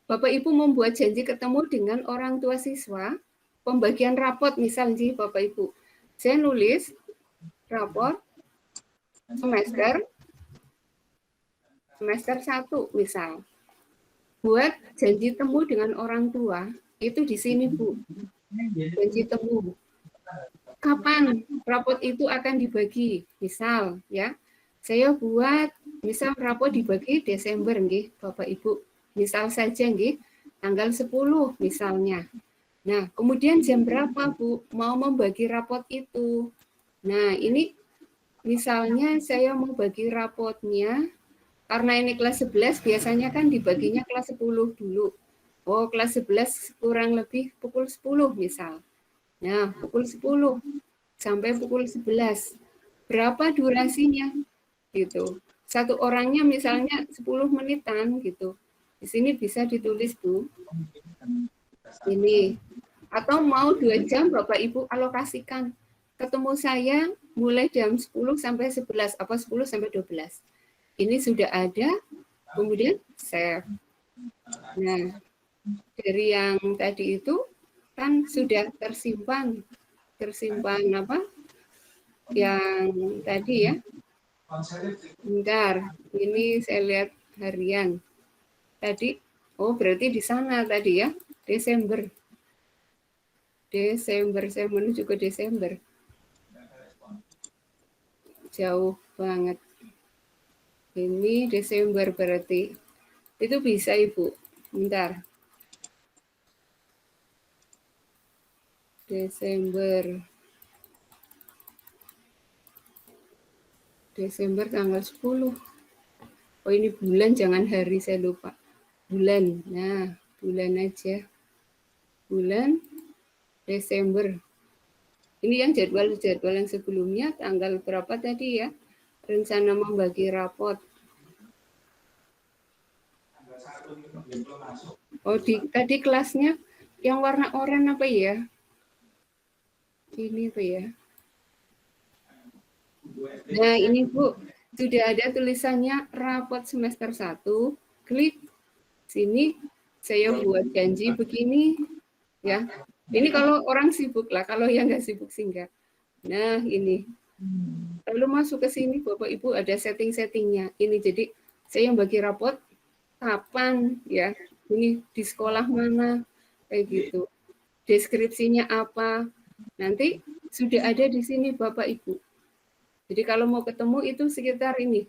Bapak Ibu membuat janji ketemu dengan orang tua siswa, pembagian rapot misalnya Bapak Ibu. Saya nulis rapot semester 1 misal. Buat janji temu dengan orang tua, itu di sini Bu. Janji temu. Kapan rapot itu akan dibagi? Misal ya. Saya buat misal rapot dibagi Desember nggih Bapak Ibu. Misal saja nggih, tanggal 10 misalnya. Nah, kemudian jam berapa Bu mau membagi rapot itu? Nah, ini misalnya saya mau bagi rapotnya, karena ini kelas 11 biasanya kan dibaginya kelas 10 dulu. Oh, kelas 11 kurang lebih pukul 10 misal. Nah, pukul 10 sampai pukul 11. Berapa durasinya? Gitu. Satu orangnya misalnya 10 menitan gitu. Di sini bisa ditulis Bu. Ini. Atau mau 2 jam Bapak Ibu alokasikan. Ketemu saya mulai jam 10 sampai 11, 10 sampai 12. Ini sudah ada, kemudian save. Nah, dari yang tadi itu kan sudah tersimpan tersimpan apa? Yang tadi ya. Bentar, ini saya lihat harian. Tadi, oh berarti di sana tadi ya, Desember. Saya menuju ke Desember. Jauh banget. Ini Desember berarti. Itu bisa Ibu. Bentar. Desember tanggal 10. Oh ini bulan, jangan hari, saya lupa. Bulan. Nah, bulan aja. Bulan Desember. Ini yang jadwal yang sebelumnya, tanggal berapa tadi ya? Rencana membagi rapot. Oh, tadi kelasnya yang warna oranye apa ya? Ini apa ya? Nah, ini Bu, sudah ada tulisannya rapot semester 1. Klik sini, saya buat janji begini ya. Ini kalau orang sibuk lah, kalau yang nggak sibuk sih enggak. Nah, ini. Lalu masuk ke sini, Bapak Ibu ada setting-settingnya. Ini jadi saya yang bagi rapot kapan ya. Ini di sekolah mana kayak gitu. Deskripsinya apa. Nanti sudah ada di sini Bapak Ibu. Jadi kalau mau ketemu itu sekitar ini.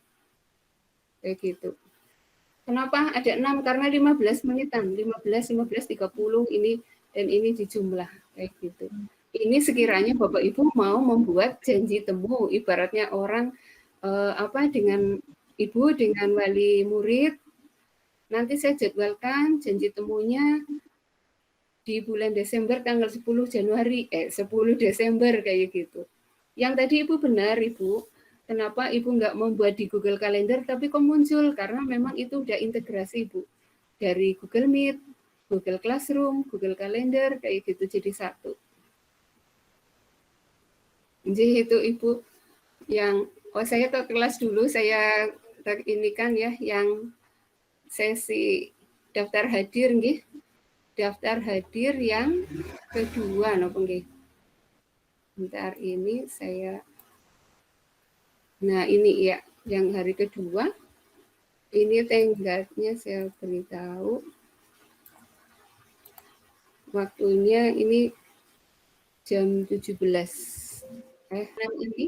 Kayak gitu. Kenapa ada 6? Karena 15 menitan. 15, 30 ini dan ini dijumlah kayak gitu. Ini sekiranya Bapak Ibu mau membuat janji temu, ibaratnya orang dengan Ibu dengan wali murid, nanti saya jadwalkan janji temunya di bulan Desember tanggal 10 Desember kayak gitu. Yang tadi Ibu benar Ibu, kenapa Ibu nggak membuat di Google Calendar tapi kok muncul? Karena memang itu udah integrasi Ibu dari Google Meet, Google Classroom, Google Calendar, kayak gitu jadi satu. Jadi itu Ibu yang, saya ke kelas dulu, saya ini kan ya, yang sesi daftar hadir, nggih. Daftar hadir yang kedua, napa nggih? Bentar ini saya, nah ini ya, yang hari kedua, ini tenggatnya saya beritahu. Waktunya ini jam 17. Ini.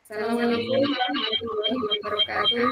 Assalamualaikum warahmatullahi wabarakatuh.